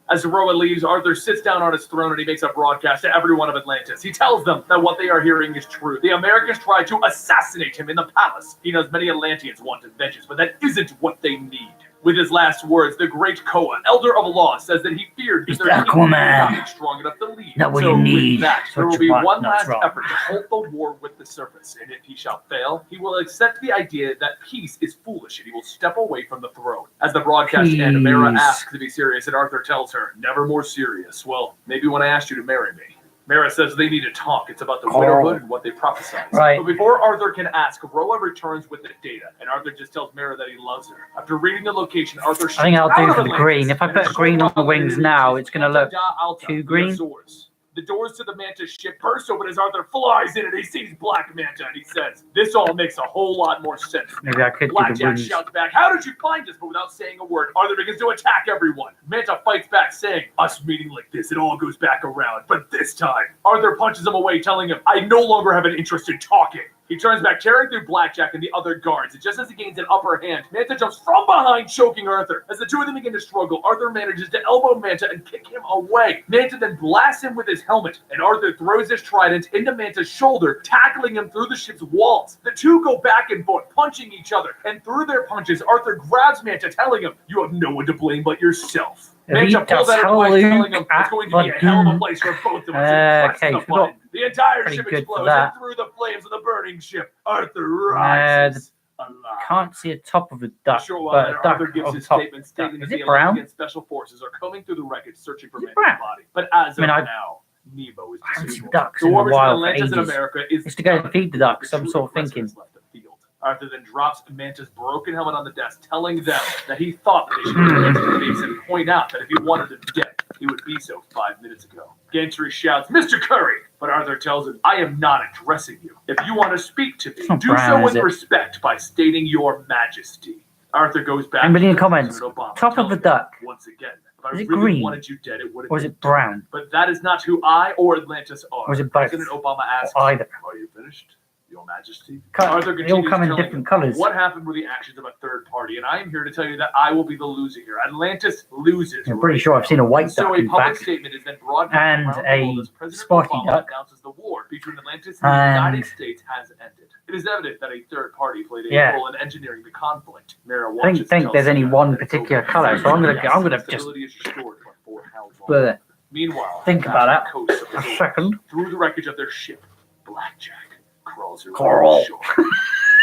As Roa leaves, Arthur sits down on his throne and he makes a broadcast to everyone of Atlantis. He tells them that what they are hearing is true. The Americans tried to assassinate him in the palace. He knows many Atlanteans wanted vengeance, but that isn't what they need. With his last words, the great Koa, Elder of Law, says that he feared that It's their king Aquaman. was not strong enough to lead. Not what So you with need. that, there will Such be what one not last wrong. effort to halt the war with the surface, and if he shall fail, he will accept the idea that peace is foolish, and he will step away from the throne. As the broadcast ends, Mara Peace. asks to be serious, and Arthur tells her, never more serious. Well, maybe when I asked you to marry me. Mara says they need to talk. It's about the widowhood and what they prophesize. Right. But before Arthur can ask, Roa returns with the data, and Arthur just tells Mara that he loves her. After reading the location, Arthur I think I'll shoots do out for of the Atlantis, green. If I and put a green on short the while wings later, now, reaches it's going to look Punta da Alta, too the green. Azores. The doors to the Manta's ship burst open as Arthur flies in and he sees Black Manta and he says, "This all makes a whole lot more sense." Maybe I could do the Blackjack wings. shouts back, "How did you find us?" But without saying a word, Arthur begins to attack everyone. Manta fights back, saying, "Us meeting like this, it all goes back around. But this time," Arthur punches him away, telling him, "I no longer have an interest in talking." He turns back, tearing through Blackjack and the other guards, and just as he gains an upper hand, Manta jumps from behind, choking Arthur. As the two of them begin to struggle, Arthur manages to elbow Manta and kick him away. Manta then blasts him with his helmet, and Arthur throws his trident into Manta's shoulder, tackling him through the ship's walls. The two go back and forth, punching each other, and through their punches, Arthur grabs Manta, telling him, "You have no one to blame but yourself." Manta pulls out a knife, telling him it's going to be a hell of a place for both of us. Okay, the button. The entire pretty ship good for explodes, that. and through the flames of the burning ship, Arthur rises alive. Can't see the top of a duck, Sure, while but a later, duck Arthur gives on his top. statement stating that Is the it brown? Olympian Special Forces are combing through the wreckage searching for Is it Manta's brown? body. But as of I've- now, Nebo is I haven't seen disabled. ducks The in war the between wild for Atlantis and ages. America is It's to go and done. feed the ducks, The I'm true sort of aggressor thinking. has left the field. Arthur then drops Manta's broken helmet on the desk, telling them that he thought that they should go into the base and point out that if he wanted him dead, he would be so 5 minutes ago. Gantry shouts, "Mr. Curry!" But Arthur tells him, "I am not addressing you. If you want to speak to me, not do brown, so is with it? respect by stating your majesty." Arthur goes back Anybody in to comments? President Obama, Top of telling the him duck. once again, if I Is it really green? wanted you dead, it would have Or is been it brown? but that is not who I or Atlantis are. Or is it both? President Obama asks, Or either? "Are you finished, Your Majesty?" They all continues come in telling different him, colours. "What happened were the actions of a third party, and I am here to tell you that I will be the loser here. Atlantis loses." I'm pretty sure I've seen a white So duck, a in public fact, statement is then broadcast and around the a world as President spotty Obama duck. announces the war between Atlantis and the And- United States has ended. It is evident that a third party played a Yeah. role in engineering the conflict. Mara I don't watches think there's any Chelsea one and particular Tokyo. colour, so I'm gonna just Stability is restored, but for how long? but Meanwhile, think about back that on the coast of a the second. through the wreckage of their ship, Blackjack crawls her way Coral. ashore.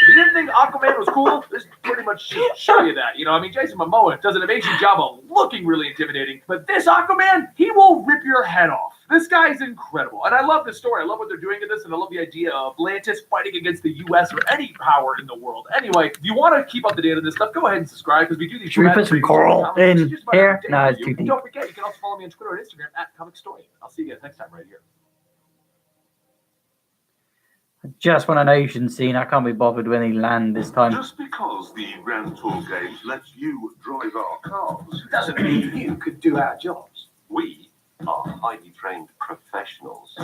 If you didn't think Aquaman was cool, this pretty much should show you that. You know, I mean, Jason Momoa does an amazing job of looking really intimidating, but this Aquaman, he will rip your head off. This guy is incredible, and I love this story. I love what they're doing in this, and I love the idea of Atlantis fighting against the U.S. or any power in the world. Anyway, if you want to keep up to date on this stuff, go ahead and subscribe, because we do these. Should we put some coral in just about here? every day No, for it's you. too And deep. don't forget, you can also follow me on Twitter and Instagram at Comic Story. I'll see you guys next time right here. Just when I know you shouldn't see, and I can't be bothered when he land this time. Just because the Grand Tour Games lets you drive our cars, Doesn't mean you could do our jobs. we are highly trained professionals.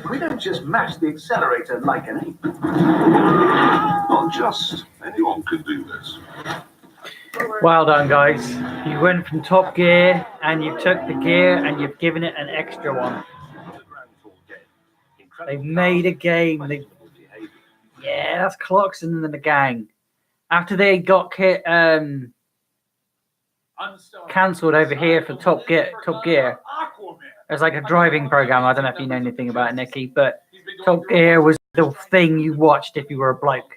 We don't just mash the accelerator like an ape. Not just anyone can do this. Well done, guys. You went from Top Gear, and you took the gear, and you've given it an extra one. The Grand Tour Game. They've Incredible made a cars, game. questionable behaviour. Yeah, that's Clarkson and the gang. After they got cancelled over here for Top Gear, there's like a driving program. I don't know if you know anything about it, Nikki, but Top Gear was the thing you watched if you were a bloke.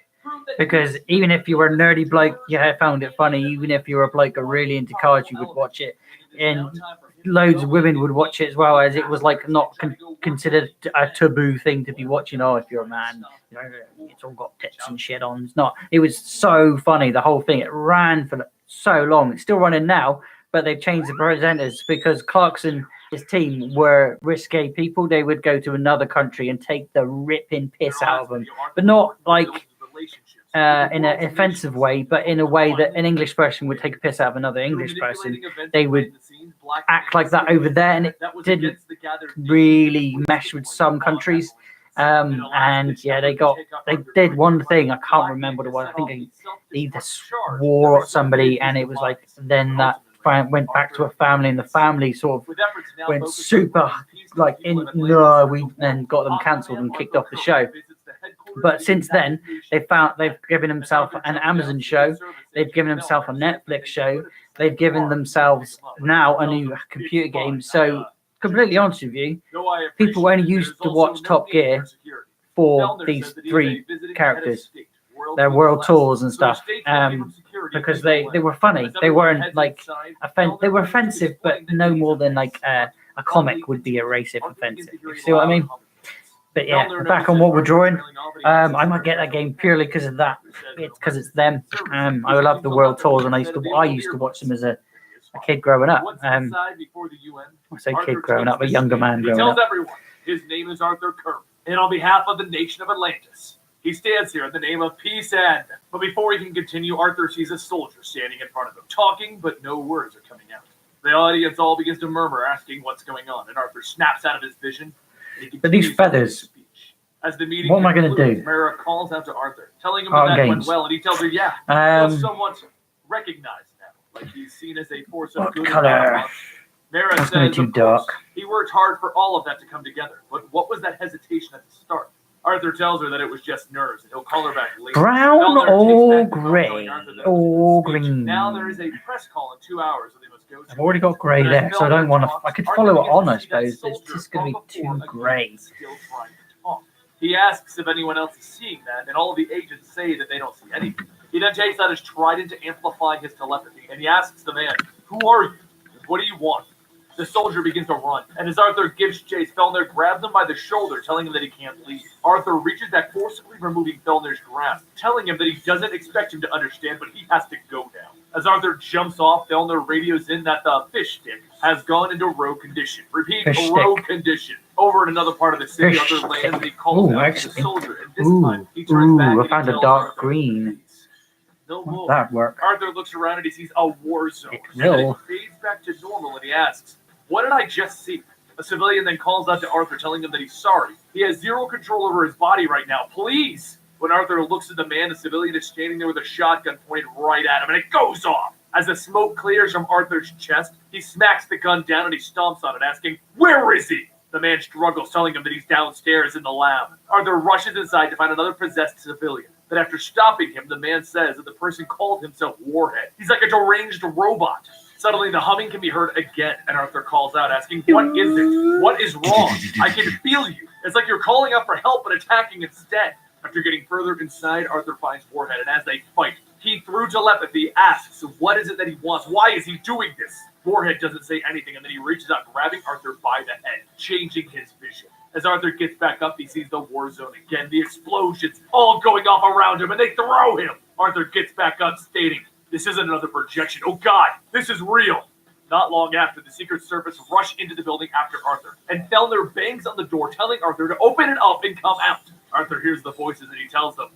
Because even if you were a nerdy bloke, you found it funny. Even if you were a bloke who really into cars, you would watch it. And loads of women would watch it as well, as it was like not considered a taboo thing to be watching. Oh, if you're a man, you know, it's all got tits and shit on. It's not. It was so funny, the whole thing. It ran for so long. It's still running now, but they've changed the presenters because Clarkson, his team, were risque people. They would go to another country and take the ripping piss out of them, but not like in an offensive way, but in a way that an English person would take a piss out of another English person. They would act like that over there, and it didn't really mesh with some countries. And yeah, they did one thing. I can't remember what it was. I think they either swore at somebody, and it was like then that went back to a family, and the family sort of went super like we then got them cancelled and kicked off the show. But since then, they've given themselves an Amazon show, they've given themselves a Netflix show, they've given themselves now a new computer game. So, completely honest with you, people only used to watch Top Gear for these three characters, their world tours and stuff, because they were funny. They weren't like they were offensive, but no more than like a comic would be a racist offensive. You see what I mean? But yeah, back on what we're drawing. I might get that game purely because of that. It's because it's them. I love the world tours, and I used to watch them as a a kid growing up. Once inside before the UN, I say Arthur kid growing takes up, a the younger stand. man He growing tells up. everyone his name is Arthur Kerr, and on behalf of the nation of Atlantis, he stands here in the name of peace and. But before he can continue, Arthur sees a soldier standing in front of him, talking, but no words are coming out. The audience all begins to murmur, asking what's going on, and Arthur snaps out of his vision. But these feathers. Speech. As the meeting What am I going to concludes, do? Mara calls out to Arthur, telling him Oh, that games. went well, and he tells her, yeah, feels somewhat recognized now, like he's seen as a force of What good color? and bad. Mara That's says, gonna be too of course, dark. he worked hard for all of that to come together, but what was that hesitation at the start? Arthur tells her that it was just nerves, and he'll call her back later. Brown Fellner or takes back the phone, grey telling Arthur that it was a or good speech. green. Now there is a press call in 2 hours that they must go to. I've already got grey But as there, so I don't Fellner want to. talks, I could Arthur follow it begins on, to I see that suppose. It's soldier just going to from be too before again, grey. still trying to talk. He asks if anyone else is seeing that, and all of the agents say that they don't see anything. He then takes out his trident to amplify his telepathy, and he asks the man, "Who are you? What do you want?" The soldier begins to run, and as Arthur gives chase, Fellner grabs him by the shoulder, telling him that he can't leave. Arthur reaches back, forcibly removing Fellner's grasp, telling him that he doesn't expect him to understand, but he has to go now. As Arthur jumps off, Fellner radios in that the fish stick has gone into row condition. Repeat, Fish row stick. condition. Over in another part of the city, Fish Arthur lands stick. and he calls Ooh, out to the actually. soldier, and this time he turns back I and he found a tells dark Arthur, green. "Please, no more." That'd work. Arthur looks around and he sees a war zone. It And then will. it fades back to normal and he asks, "What did I just see?" A civilian then calls out to Arthur, telling him that he's sorry. He has zero control over his body right now. Please! When Arthur looks at the man, the civilian is standing there with a shotgun pointed right at him, and it goes off. As the smoke clears from Arthur's chest, he smacks the gun down and he stomps on it, asking, "Where is he?" The man struggles, telling him that he's downstairs in the lab. Arthur rushes inside to find another possessed civilian. But after stopping him, the man says that the person called himself Warhead. He's like a deranged robot. Suddenly, the humming can be heard again, and Arthur calls out, asking, "What is it? What is wrong? I can feel you. It's like you're calling out for help but attacking instead." After getting further inside, Arthur finds Warhead, and as they fight, he, through telepathy, asks, what is it that he wants? Why is he doing this? Warhead doesn't say anything, and then he reaches out, grabbing Arthur by the head, changing his vision. As Arthur gets back up, he sees the war zone again, the explosions all going off around him, and they throw him. Arthur gets back up, stating, "This isn't another projection. Oh God, this is real." Not long after, the Secret Service rush into the building after Arthur, and Fellner bangs on the door, telling Arthur to open it up and come out. Arthur hears the voices, and he tells them,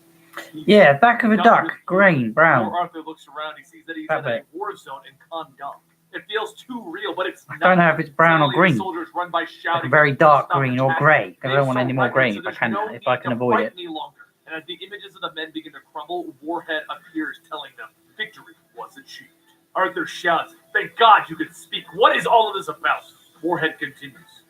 Yeah, back of a duck, green, brown. Before Arthur looks around, he sees that he's That in a bit. war zone in Condom. It feels too real, but it's I not. don't know if it's brown or Suddenly, green. the soldiers run by shouting, Like a very dark "Stop green or attacking." grey, because I They don't want any more surrender, grey so if I there's can, no if I need can to avoid fight it. any longer. And as the images of the men begin to crumble, Warhead appears, telling them victory was achieved. Arthur shouts, "Thank God you can speak. What is all of this about?" Warhead continues,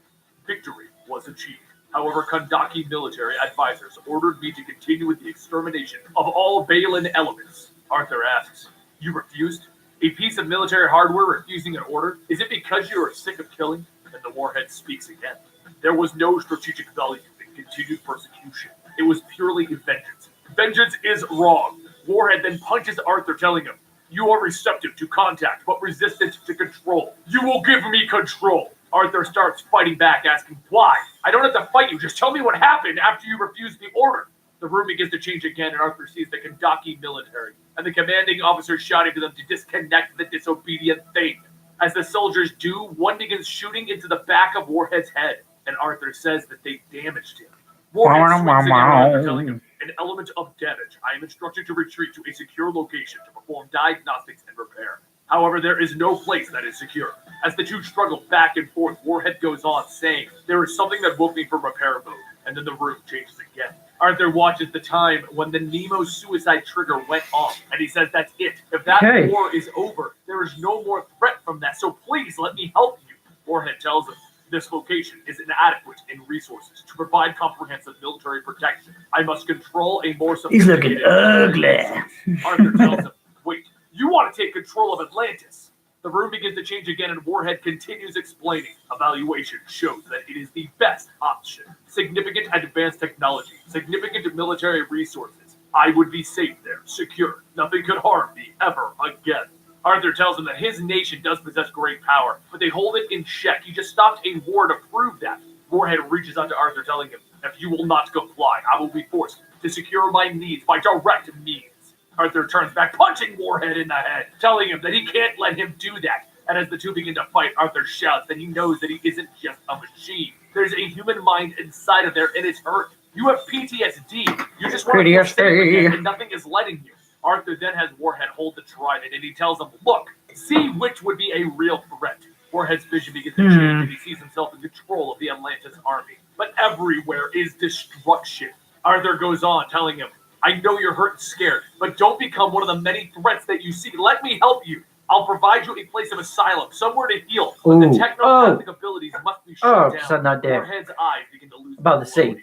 "Victory was achieved. However, Kandaki military advisors ordered me to continue with the extermination of all Balin elements." Arthur asks, "You refused? A piece of military hardware refusing an order? Is it because you are sick of killing?" And the Warhead speaks again. "There was no strategic value in continued persecution. It was purely vengeance. Vengeance is wrong." Warhead then punches Arthur, telling him, "You are receptive to contact, but resistant to control. You will give me control." Arthur starts fighting back, asking, "Why? I don't have to fight you. Just tell me what happened after you refused the order." The room begins to change again, and Arthur sees the Kandaki military, and the commanding officer shouting to them to disconnect the disobedient thing. As the soldiers do, one begins shooting into the back of Warhead's head, and Arthur says that they damaged him. Warhead swings again at Arthur, telling him, "An element of damage. I am instructed to retreat to a secure location to perform diagnostics and repair. However, there is no place that is secure." As the two struggle back and forth, Warhead goes on, saying, "There is something that woke me from repair mode," and then the room changes again. Arthur watches the time when the Nemo suicide trigger went off, and he says that's it. If that war is over, there is no more threat from that, so please let me help you. Warhead tells him, "This location is inadequate in resources to provide comprehensive military protection. I must control a more He's looking sophisticated ugly. Arthur tells him, "Wait, you want to take control of Atlantis?" The room begins to change again, and Warhead continues explaining. "Evaluation shows that it is the best option. Significant advanced technology, significant military resources. I would be safe there, secure. Nothing could harm me ever again." Arthur tells him that his nation does possess great power, but they hold it in check. He just stopped a war to prove that. Warhead reaches out to Arthur, telling him, "If you will not comply, I will be forced to secure my needs by direct means." Arthur turns back, punching Warhead in the head, telling him that he can't let him do that. And as the two begin to fight, Arthur shouts that he knows that he isn't just a machine. There's a human mind inside of there, and it's hurt. You have PTSD. You just want to feel safe again, and nothing is letting you. Arthur then has Warhead hold the trident, and he tells him, look, see which would be a real threat. Warhead's vision begins to change, and he sees himself in control of the Atlantis army. But everywhere is destruction. Arthur goes on, telling him, I know you're hurt and scared, but don't become one of the many threats that you see. Let me help you. I'll provide you a place of asylum, somewhere to heal. But the technopathic abilities must be shut down. Warhead's eyes begin to lose about the sea.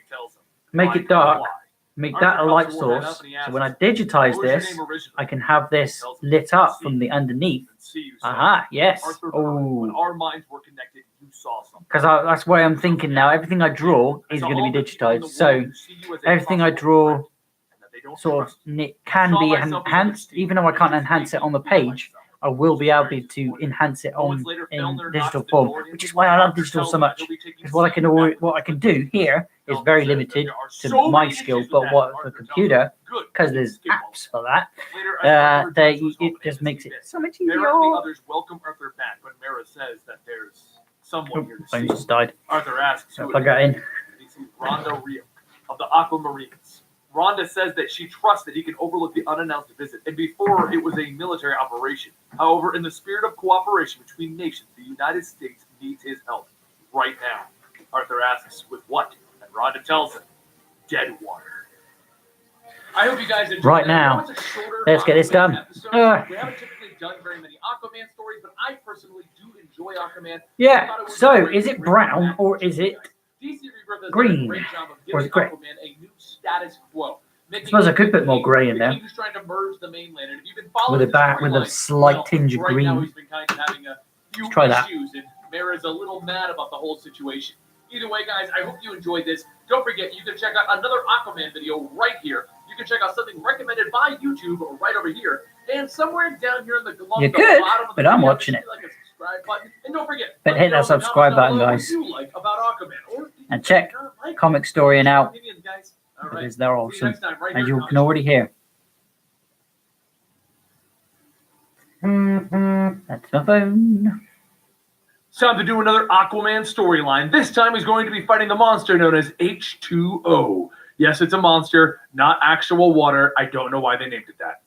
Make it dark. Make that a light source. Asks, so when I digitize this, I can have this lit up from the underneath. Aha, yes. When our minds were connected, you saw something. Because that's why I'm thinking now. Everything I draw is going to be digitized. So everything I draw sort of can be enhanced, even though I can't enhance it on the page. I will be able to enhance it in digital form, which is why I love digital so much. Because what I can do here is very limited to my skill, but what the computer, because there's apps for that, it just makes it so much easier. Mara and the others welcome Arthur back, but Mara says that there's someone here to see. Just died. Arthur asks, so plug that in. He sees Rhonda Rio of the Aquamarines. Rhonda says that she trusts that he can overlook the unannounced visit, and before it was a military operation. However, in the spirit of cooperation between nations, the United States needs his help right now. Arthur asks, with what? And Rhonda tells him, dead water. I hope you guys enjoyed right now. Let's get this done. We haven't typically done very many Aquaman stories, but I personally do enjoy Aquaman. Yeah, so is it brown or is it green? Or is it grey? I suppose I could put more grey in there. With a slight tinge of green. Let's try that. And Mara's a little mad about the whole situation. Either way, guys, I hope you enjoyed this. Don't forget, you can check out another Aquaman video right here. You can check out something recommended by YouTube right over here. And somewhere down here in the bottom of the but I'm watching it. Like a subscribe button. And don't forget, but hit that subscribe button, guys. Like about Aquaman, or and check Comic Story and out. Right. Because they're awesome. Right as you can already hear. That's my phone. It's time to do another Aquaman storyline. This time he's going to be fighting the monster known as H2O. Yes, it's a monster, not actual water. I don't know why they named it that.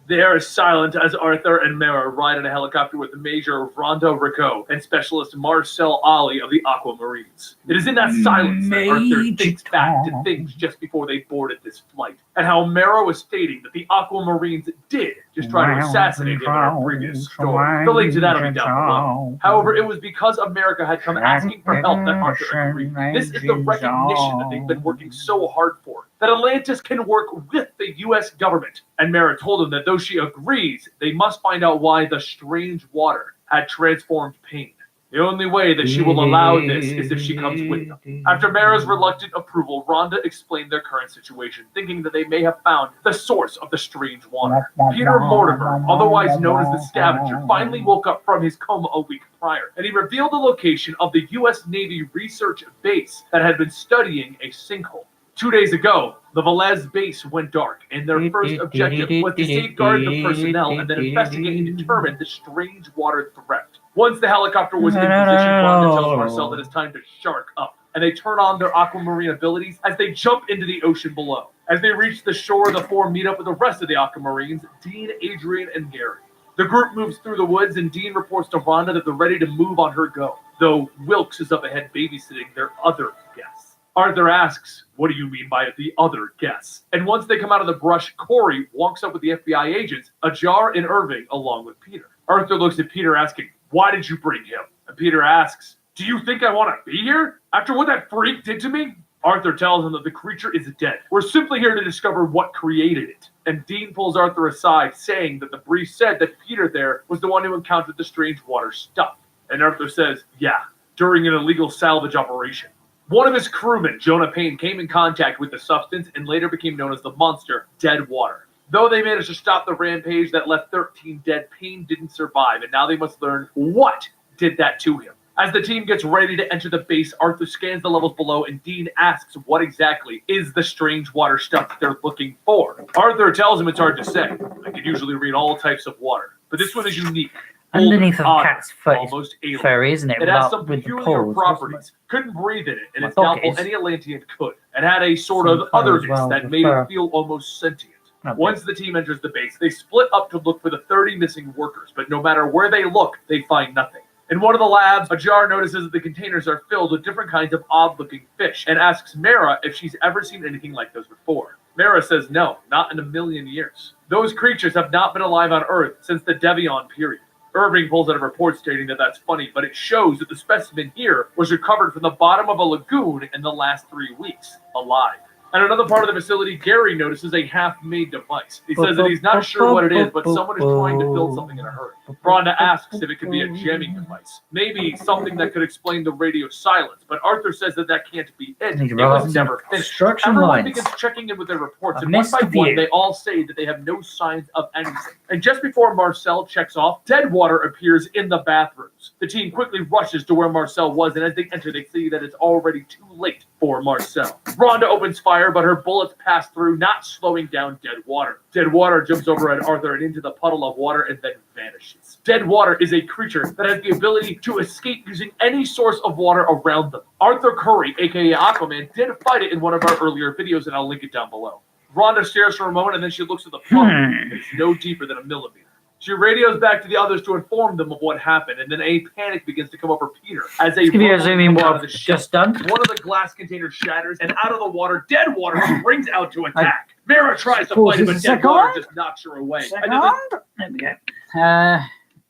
They are silent as Arthur and Mara ride in a helicopter with Major Rhonda Rico and Specialist Marcel Ali of the Aquamarines. It is in that silence that Arthur thinks back to things just before they boarded this flight, and how Mara was stating that the Aquamarines did just try to assassinate him in our previous story. The link to that will be down below. However, it was because America had come asking for help that Arthur agreed. This is the recognition that they've been working so hard for, that Atlantis can work with the U.S. government. And Mara told him that though she agrees, they must find out why the strange water had transformed Pain. The only way that she will allow this is if she comes with them. After Mara's reluctant approval, Rhonda explained their current situation, thinking that they may have found the source of the strange water. Peter Mortimer, otherwise known as the Scavenger, finally woke up from his coma a week prior, and he revealed the location of the U.S. Navy research base that had been studying a sinkhole. 2 days ago, the Velez base went dark, and their first objective was to safeguard the personnel and then investigate and determine the strange water threat. Once the helicopter was in position, Rhonda tells Marcel that it's time to shark up, and they turn on their aquamarine abilities as they jump into the ocean below. As they reach the shore, the four meet up with the rest of the Aquamarines, Dean, Adrian, and Gary. The group moves through the woods, and Dean reports to Rhonda that they're ready to move on her go, though Wilkes is up ahead babysitting their other guests. Arthur asks, what do you mean by the other guests? And once they come out of the brush, Corey walks up with the FBI agents, Ajar and Irving, along with Peter. Arthur looks at Peter asking, why did you bring him? And Peter asks, do you think I want to be here? After what that freak did to me? Arthur tells him that the creature is dead. We're simply here to discover what created it. And Dean pulls Arthur aside, saying that the brief said that Peter there was the one who encountered the strange water stuff. And Arthur says, yeah, during an illegal salvage operation. One of his crewmen, Jonah Payne, came in contact with the substance and later became known as the monster, Dead Water. Though they managed to stop the rampage that left 13 dead, Payne didn't survive, and now they must learn what did that to him. As the team gets ready to enter the base, Arthur scans the levels below and Dean asks what exactly is the strange water stuff that they're looking for. Arthur tells him it's hard to say. I can usually read all types of water, but this one is unique. Underneath of Odd, the cat's foot almost alien. is furry, isn't it? It has some With the peculiar paws. properties. Couldn't breathe in it, and My it's dog doubtful is. any Atlantean could. It had a sort Some of fur as otherness well, that with made fur. it feel almost sentient. Okay. Once the team enters the base, they split up to look for the 30 missing workers, but no matter where they look, they find nothing. In one of the labs, Ajar notices that the containers are filled with different kinds of odd-looking fish and asks Mara if she's ever seen anything like those before. Mara says no, not in a million years. Those creatures have not been alive on Earth since the Devion period. Irving pulls out a report stating that that's funny, but it shows that the specimen here was recovered from the bottom of a lagoon in the last 3 weeks, alive. And another part of the facility, Gary notices a half-made device. He says that he's not sure what it is, but someone is trying to build something in a hurry. Rhonda asks if it could be a jamming device. Maybe something that could explain the radio silence, but Arthur says that that can't be it. It was never finished. Construction Everyone lines. begins checking in with their reports, I've and one missed by a one, few. they all say that they have no signs of anything. And just before Marcel checks off, dead water appears in the bathrooms. The team quickly rushes to where Marcel was, and as they enter, they see that it's already too late for Marcel. Rhonda opens fire, but her bullets pass through, not slowing down dead water. Dead water jumps over at Arthur and into the puddle of water and then vanishes. Dead water is a creature that has the ability to escape using any source of water around them. Arthur Curry, aka Aquaman, did fight it in one of our earlier videos, and I'll link it down below. Rhonda stares for a moment, and then she looks at the puddle. It's no deeper than a millimeter. She radios back to the others to inform them of what happened, and then a panic begins to come over Peter as a Give you a rumble zoom in comes out what of the I've ship. just done. One of the glass containers shatters, and out of the water, dead water springs out to attack. Mara tries to Pause fight it, this but a dead water second. just knocks her away. Second. And then There we go.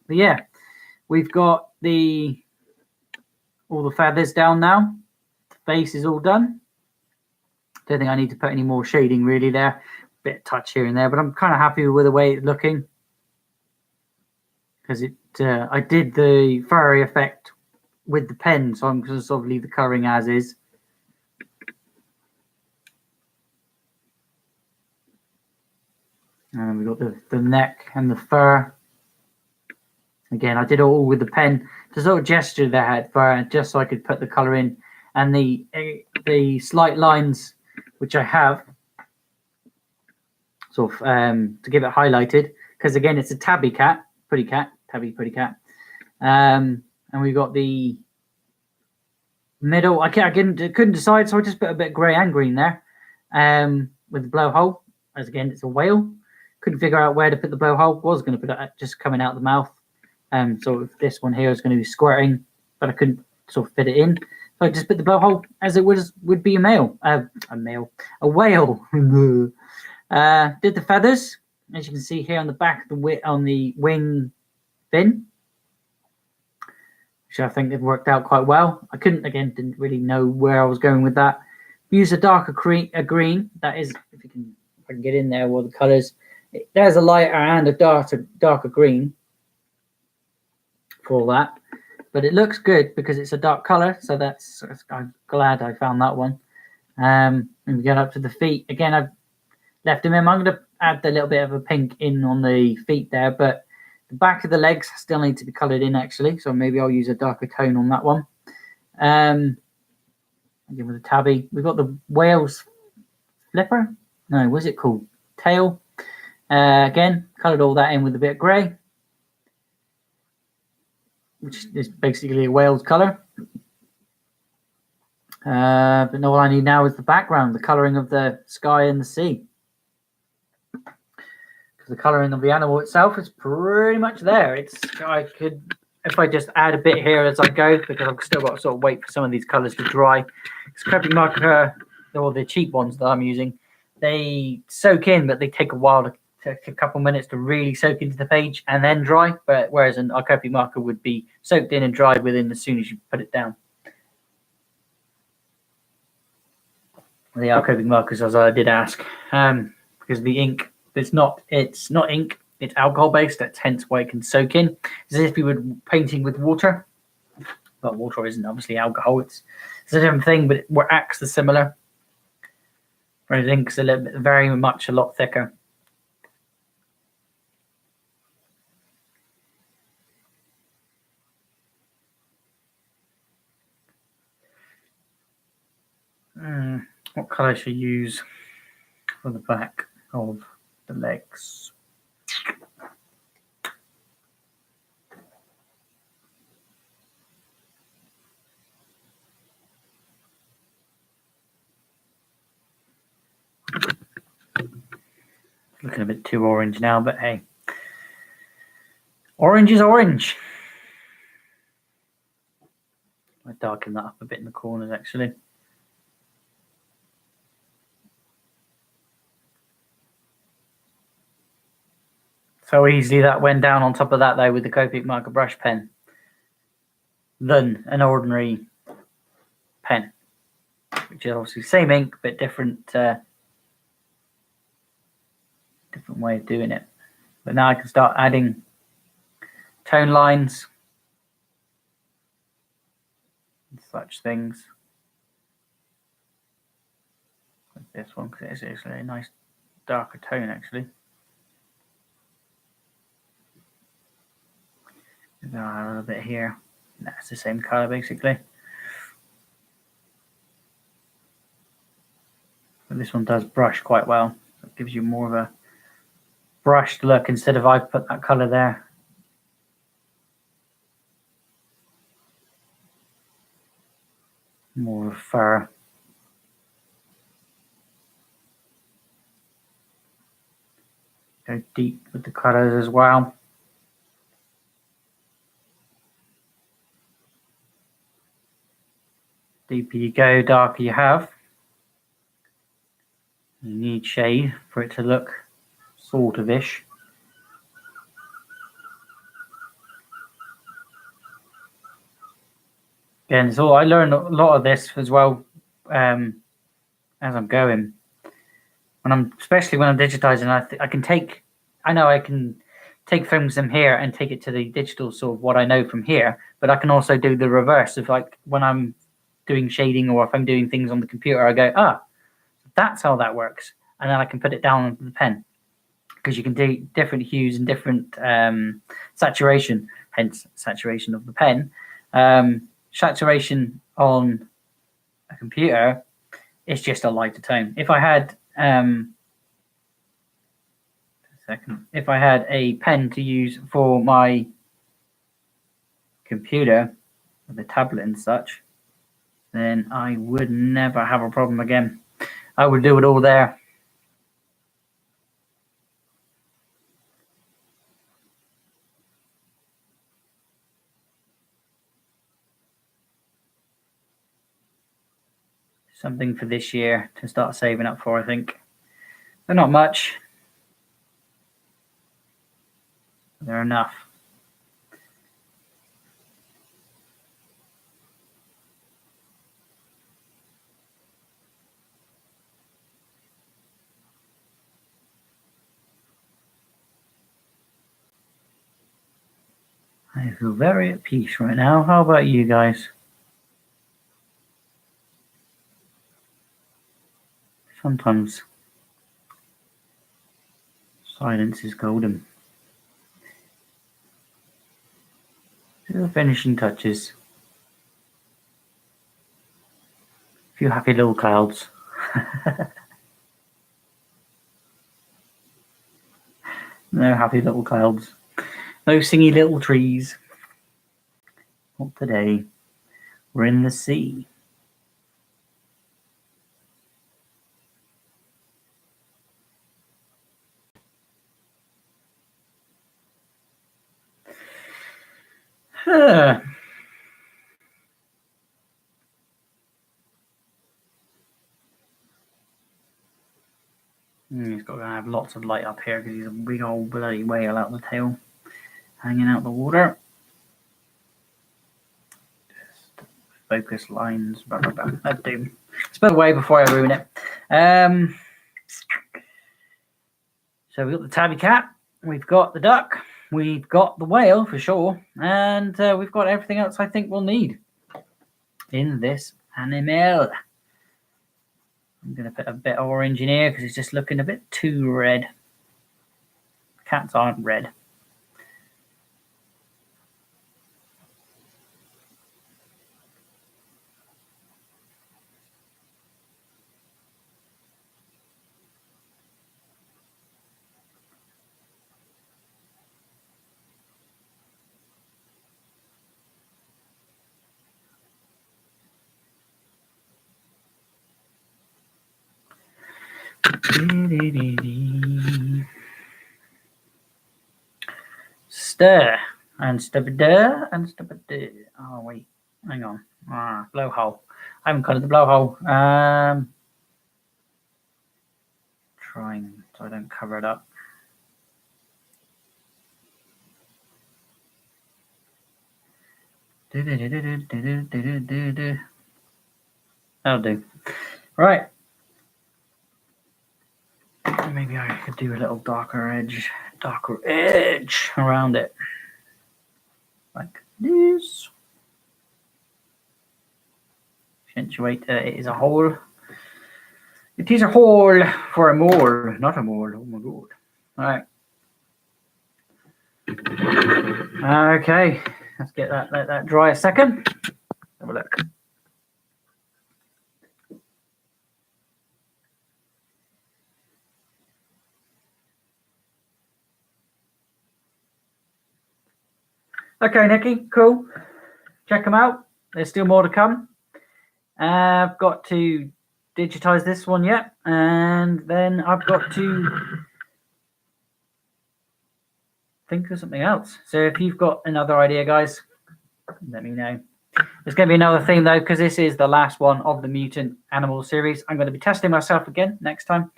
But yeah, we've got all the feathers down now. The face is all done. Don't think I need to put any more shading really there. Bit of touch here and there, but I'm kind of happy with the way it's looking because I did the furry effect with the pen, so I'm going to sort of leave the colouring as is. And we've got the neck and the fur. Again, I did it all with the pen to sort of gesture that I had fur, just so I could put the colour in. And the slight lines, which I have, sort of to give it highlighted, because again, it's a tabby cat, pretty cat, tabby, pretty cat. And we've got the middle. I couldn't decide, so I just put a bit of grey and green there with the blowhole. As again, it's a whale. Couldn't figure out where to put the blowhole. Was going to put it just coming out the mouth. So this one here is going to be squirting, but I couldn't sort of fit it in. So I just put the blowhole as it would be a whale. Did the feathers, as you can see here on the back of the wing fin, which I think it worked out quite well. I didn't really know where I was going with that. Use a darker green. That is, if I can get in there, all the colours. There's a lighter and a darker green for that, but it looks good because it's a dark colour. So I'm glad I found that one. And we get up to the feet again. I've left them in. I'm going to add a little bit of a pink in on the feet there, but the back of the legs still need to be coloured in actually. So maybe I'll use a darker tone on that one. Again with the tabby, we've got the whale's flipper. No, what's it called? Tail. Again, coloured all that in with a bit of grey, which is basically a whale's colour. But all I need now is the background, the colouring of the sky and the sea. Because the colouring of the animal itself is pretty much there. I could, if I just add a bit here as I go, because I've still got to sort of wait for some of these colours to dry. It's creping marker, or the cheap ones that I'm using. They soak in, but they take a while to take a couple minutes to really soak into the page and then dry. But whereas an Arcopi marker would be soaked in and dried within as soon as you put it down. The Arcopi markers, as I did ask, because the ink, it's not ink, it's alcohol based. That's hence why it can soak in. It's as if you were painting with water, but water isn't obviously alcohol. It's a different thing, but it acts the similar. Whereas ink's very much a lot thicker. What colour should I use for the back of the legs? Looking a bit too orange now, but hey. Orange is orange. I darken that up a bit in the corners actually. So easily that went down on top of that though with the Copic marker brush pen than an ordinary pen, which is obviously same ink but different different way of doing it. But now I can start adding tone lines and such things. Like this one, because it's actually a nice darker tone actually. A little bit here. That's the same color basically. But this one does brush quite well. So it gives you more of a brushed look instead of I've put that color there. More of fur. Go deep with the colors as well. Deeper you go, darker you have. You need shade for it to look sort of ish. Again, so I learned a lot of this as well as I'm going. Especially when I'm digitizing, I can take films from here and take it to the digital sort of what I know from here, but I can also do the reverse of like when I'm doing shading or if I'm doing things on the computer, I go, that's how that works. And then I can put it down onto the pen because you can do different hues and different saturation, hence saturation of the pen. Saturation on a computer is just a lighter tone. If I had if I had a pen to use for my computer, the tablet and such, then I would never have a problem again. I would do it all there. Something for this year to start saving up for, I think. They're not much. They're enough. I feel very at peace right now. How about you guys? Sometimes silence is golden. The finishing touches. A few happy little clouds. No happy little clouds. No singy little trees. Not today. We're in the sea. He's got to have lots of light up here because he's a big old bloody whale out the tail, hanging out the water. Just focus lines. Blah, blah, blah. That'd do. Spell away before I ruin it. So we've got the tabby cat, we've got the duck, we've got the whale for sure, and we've got everything else I think we'll need in this animal. I'm going to put a bit of orange in here because it's just looking a bit too red. Cats aren't red. Stir and stir and stir. Oh wait, hang on. Blowhole. I haven't got the blowhole. Trying so I don't cover it up. That'll do. Right. Maybe I could do a little darker edge around it. Like this. Accentuate it is a hole. It is a hole for a mole, not a mole. Oh my god. Alright. Okay. Let's get that, let that dry a second. Have a look. Okay, Nikki, cool. Check them out. There's still more to come. I've got to digitize this one yet, and then I've got to think of something else. So if you've got another idea, guys, let me know. There's going to be another theme though, because this is the last one of the mutant animal series. I'm going to be testing myself again next time.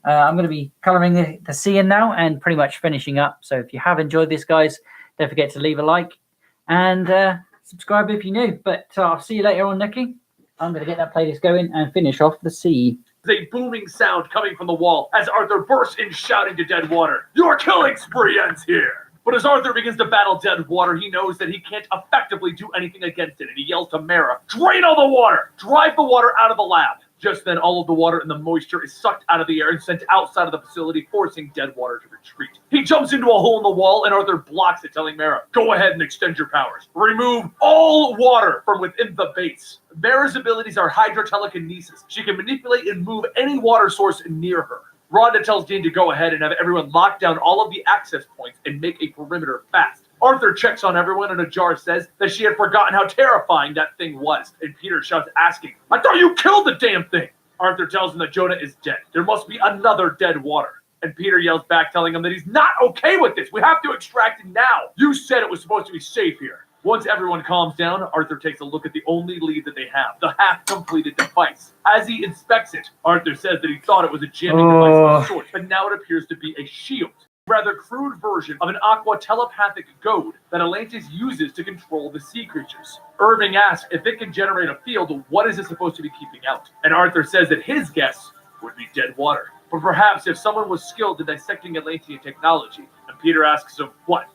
I'm going to be coloring the sea in now and pretty much finishing up. So if you have enjoyed this, guys, don't forget to leave a like and subscribe if you're new. But I'll see you later on, Nikki. I'm going to get that playlist going and finish off the sea. A booming sound coming from the wall as Arthur bursts in shouting to Deadwater, "Your killing spree ends here!" But as Arthur begins to battle Deadwater, he knows that he can't effectively do anything against it, and he yells to Mara, "Drain all the water! Drive the water out of the lab!" Just then, all of the water and the moisture is sucked out of the air and sent outside of the facility, forcing Deadwater to retreat. He jumps into a hole in the wall, and Arthur blocks it, telling Mara, "Go ahead and extend your powers. Remove all water from within the base." Mara's abilities are hydrotelekinesis. She can manipulate and move any water source near her. Rhonda tells Dean to go ahead and have everyone lock down all of the access points and make a perimeter fast. Arthur checks on everyone, and Ajar says that she had forgotten how terrifying that thing was. And Peter shouts, asking, "I thought you killed the damn thing!" Arthur tells him that Jonah is dead. There must be another Deadwater. And Peter yells back, telling him that he's not okay with this. We have to extract it now. You said it was supposed to be safe here. Once everyone calms down, Arthur takes a look at the only lead that they have, the half-completed device. As he inspects it, Arthur says that he thought it was a jamming device of sorts, but now it appears to be a shield. Rather crude version of an aqua telepathic goad that Atlantis uses to control the sea creatures. Irving asks if it can generate a field, what is it supposed to be keeping out? And Arthur says that his guess would be Deadwater. But perhaps if someone was skilled in dissecting Atlantean technology. And Peter asks him, "What,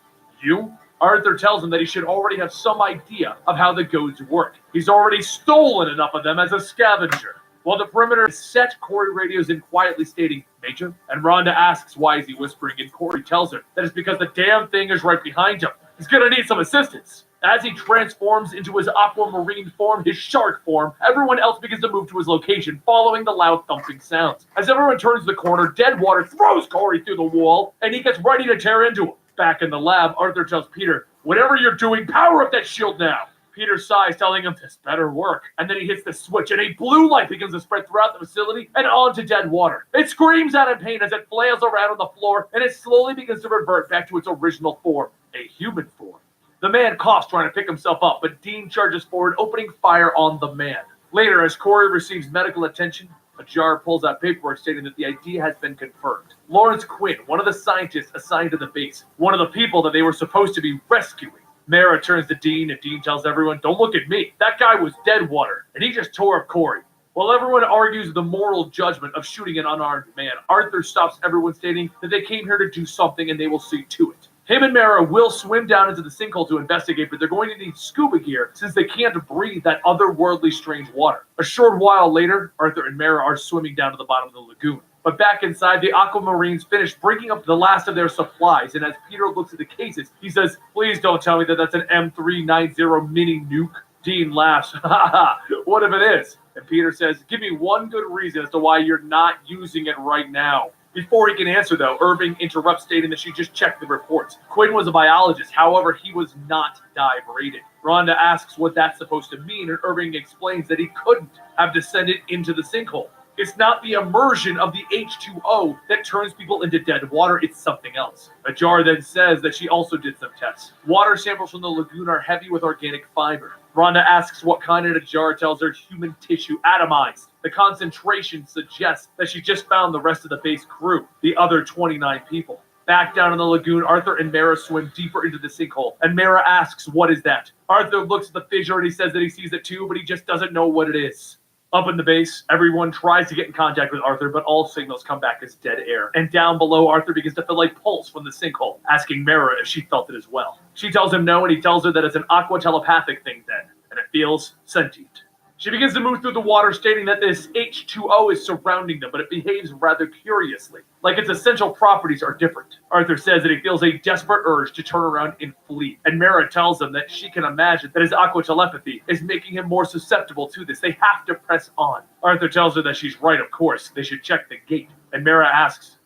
you?" Arthur tells him that he should already have some idea of how the goads work. He's already stolen enough of them as a scavenger. While the perimeter is set, Corey radios in quietly stating, "Major?" And Rhonda asks why is he whispering, and Corey tells her that it's because the damn thing is right behind him. He's gonna need some assistance. As he transforms into his aquamarine form, his shark form, everyone else begins to move to his location, following the loud thumping sounds. As everyone turns the corner, Deadwater throws Corey through the wall, and he gets ready to tear into him. Back in the lab, Arthur tells Peter, "Whatever you're doing, power up that shield now." Peter sighs, telling him this better work. And then he hits the switch, and a blue light begins to spread throughout the facility and onto Deadwater. It screams out in pain as it flails around on the floor, and it slowly begins to revert back to its original form, a human form. The man coughs trying to pick himself up, but Dean charges forward, opening fire on the man. Later, as Corey receives medical attention, Ajar pulls out paperwork stating that the idea has been confirmed. Lawrence Quinn, one of the scientists assigned to the base, one of the people that they were supposed to be rescuing. Mara turns to Dean, and Dean tells everyone, "Don't look at me. That guy was Deadwater, and he just tore up Corey." While everyone argues the moral judgment of shooting an unarmed man, Arthur stops everyone, stating that they came here to do something and they will see to it. Him and Mara will swim down into the sinkhole to investigate, but they're going to need scuba gear since they can't breathe that otherworldly strange water. A short while later, Arthur and Mara are swimming down to the bottom of the lagoon. But back inside, the Aquamarines finish breaking up the last of their supplies, and as Peter looks at the cases, he says, "Please don't tell me that that's an M390 mini nuke." Dean laughs, "Ha ha, what if it is?" And Peter says, "Give me one good reason as to why you're not using it right now." Before he can answer, though, Irving interrupts, stating that she just checked the reports. Quinn was a biologist, however, he was not dive rated. Rhonda asks what that's supposed to mean, and Irving explains that he couldn't have descended into the sinkhole. It's not the immersion of the H2O that turns people into dead water, it's something else. Ajar then says that she also did some tests. Water samples from the lagoon are heavy with organic fiber. Rhonda asks what kind, and Ajar tells her human tissue atomized. The concentration suggests that she just found the rest of the base crew, the other 29 people. Back down in the lagoon, Arthur and Mara swim deeper into the sinkhole, and Mara asks, "What is that?" Arthur looks at the fissure and he says that he sees it too, but he just doesn't know what it is. Up in the base, everyone tries to get in contact with Arthur, but all signals come back as dead air. And down below, Arthur begins to feel a pulse from the sinkhole, asking Mara if she felt it as well. She tells him no, and he tells her that it's an aqua telepathic thing then, and it feels sentient. She begins to move through the water, stating that this H2O is surrounding them, but it behaves rather curiously, like its essential properties are different. Arthur says that he feels a desperate urge to turn around and flee, and Mara tells him that she can imagine that his aqua telepathy is making him more susceptible to this. They have to press on. Arthur tells her that she's right, of course. They should check the gate. And Mara asks,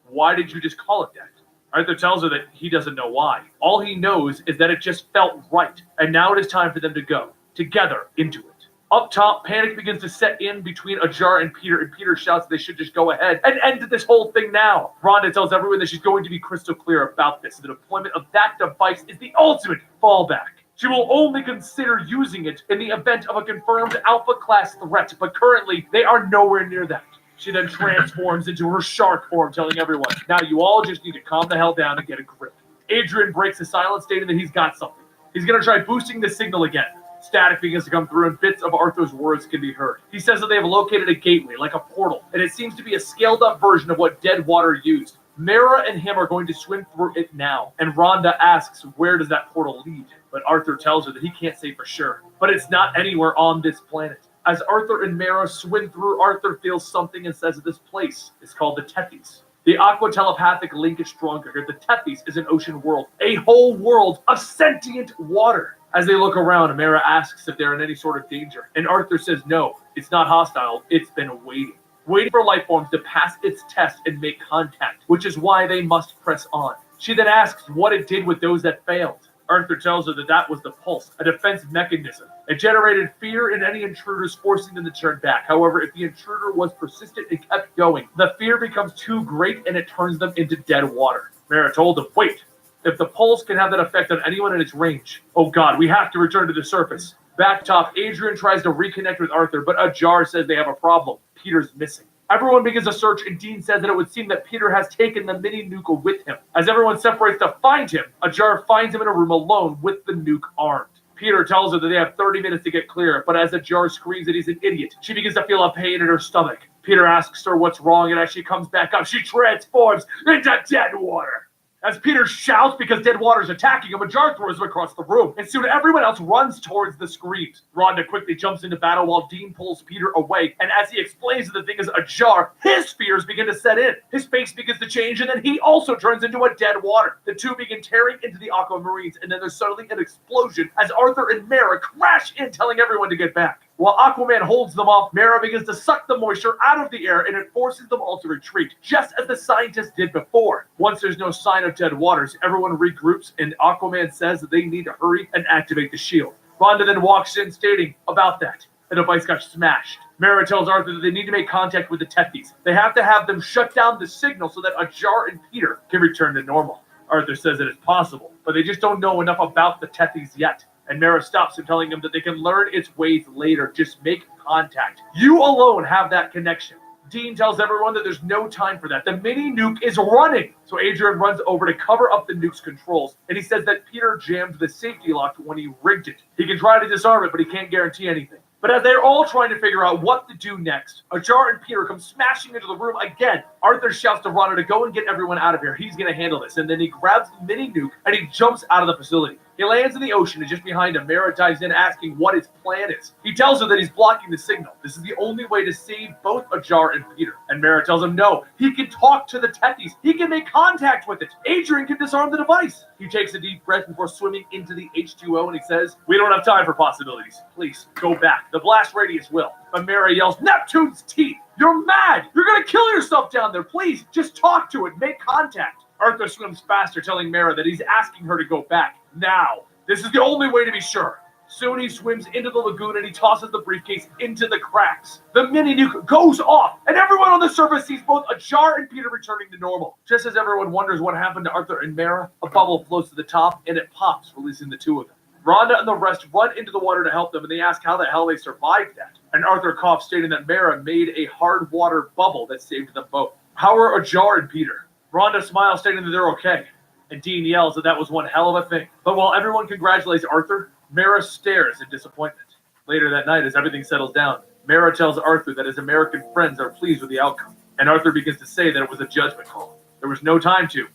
"Why did you just call it that?" Arthur tells her that he doesn't know why. All he knows is that it just felt right, and now it is time for them to go, together, into it. Up top, panic begins to set in between Ajar and Peter shouts that they should just go ahead and end this whole thing now. Rhonda tells everyone that she's going to be crystal clear about this. The deployment of that device is the ultimate fallback. She will only consider using it in the event of a confirmed Alpha-class threat, but currently, they are nowhere near that. She then transforms into her shark form, telling everyone, "Now you all just need to calm the hell down and get a grip." Adrian breaks the silence, stating that he's got something. He's going to try boosting the signal again. Static begins to come through, and bits of Arthur's words can be heard. He says that they have located a gateway, like a portal, and it seems to be a scaled-up version of what dead water used. Mara and him are going to swim through it now, and Rhonda asks where does that portal lead, but Arthur tells her that he can't say for sure. But it's not anywhere on this planet. As Arthur and Mara swim through, Arthur feels something and says that this place is called the Tethys. The aqua telepathic link is stronger here. The Tethys is an ocean world, a whole world of sentient water. As they look around, Mara asks if they're in any sort of danger, and Arthur says no, it's not hostile, it's been waiting for life forms to pass its test and make contact, which is why they must press on. She then asks what it did with those that failed. Arthur tells her that that was the pulse, a defense mechanism. It generated fear in any intruders, forcing them to turn back. However, if the intruder was persistent and kept going, the fear becomes too great and it turns them into dead water. Mara told them, "Wait, if the pulse can have that effect on anyone in its range, oh god, we have to return to the surface." Back top, Adrian tries to reconnect with Arthur, but Ajar says they have a problem. Peter's missing. Everyone begins a search, and Dean says that it would seem that Peter has taken the mini nuke with him. As everyone separates to find him, Ajar finds him in a room alone with the nuke armed. Peter tells her that they have 30 minutes to get clear, but as Ajar screams that he's an idiot, she begins to feel a pain in her stomach. Peter asks her what's wrong, and as she comes back up, she transforms into dead water. As Peter shouts because dead water is attacking him, Ajar throws him across the room, and soon everyone else runs towards the screams. Rhonda quickly jumps into battle while Dean pulls Peter away, and as he explains that the thing is Ajar, his fears begin to set in. His face begins to change, and then he also turns into a dead water. The two begin tearing into the aquamarines, and then there's suddenly an explosion as Arthur and Mara crash in, telling everyone to get back. While Aquaman holds them off, Mara begins to suck the moisture out of the air, and it forces them all to retreat, just as the scientists did before. Once there's no sign of dead waters, everyone regroups, and Aquaman says that they need to hurry and activate the shield. Rhonda then walks in, stating about that. The device got smashed. Mara tells Arthur that they need to make contact with the Tethys. They have to have them shut down the signal so that Ajar and Peter can return to normal. Arthur says that it's possible, but they just don't know enough about the Tethys yet. And Mara stops him, telling him that they can learn its ways later. Just make contact. You alone have that connection. Dean tells everyone that there's no time for that. The mini nuke is running. So Adrian runs over to cover up the nuke's controls. And he says that Peter jammed the safety lock when he rigged it. He can try to disarm it, but he can't guarantee anything. But as they're all trying to figure out what to do next, Ajar and Peter come smashing into the room again. Arthur shouts to Rhonda to go and get everyone out of here. He's going to handle this. And then he grabs the mini nuke and he jumps out of the facility. He lands in the ocean, and just behind him, Mara dives in asking what his plan is. He tells her that he's blocking the signal. This is the only way to save both Ajar and Peter. And Mara tells him no, he can talk to the Tethys. He can make contact with it. Adrian can disarm the device. He takes a deep breath before swimming into the H2O, and he says, "We don't have time for possibilities. Please, go back. The blast radius will." But Mara yells, "Neptune's teeth! You're mad! You're going to kill yourself down there! Please, just talk to it. Make contact." Arthur swims faster, telling Mara that he's asking her to go back. Now. This is the only way to be sure. Soon he swims into the lagoon and he tosses the briefcase into the cracks. The mini nuke goes off, and everyone on the surface sees both Ajar and Peter returning to normal. Just as everyone wonders what happened to Arthur and Mara, a bubble floats to the top and it pops, releasing the two of them. Rhonda and the rest run into the water to help them, and they ask how the hell they survived that. And Arthur coughs, stating that Mara made a hard water bubble that saved them both. How are Ajar and Peter? Rhonda smiles, stating that they're okay. And Dean yells that that was one hell of a thing. But while everyone congratulates Arthur, Mara stares in disappointment. Later that night, as everything settles down, Mara tells Arthur that his American friends are pleased with the outcome. And Arthur begins to say that it was a judgment call. There was no time to.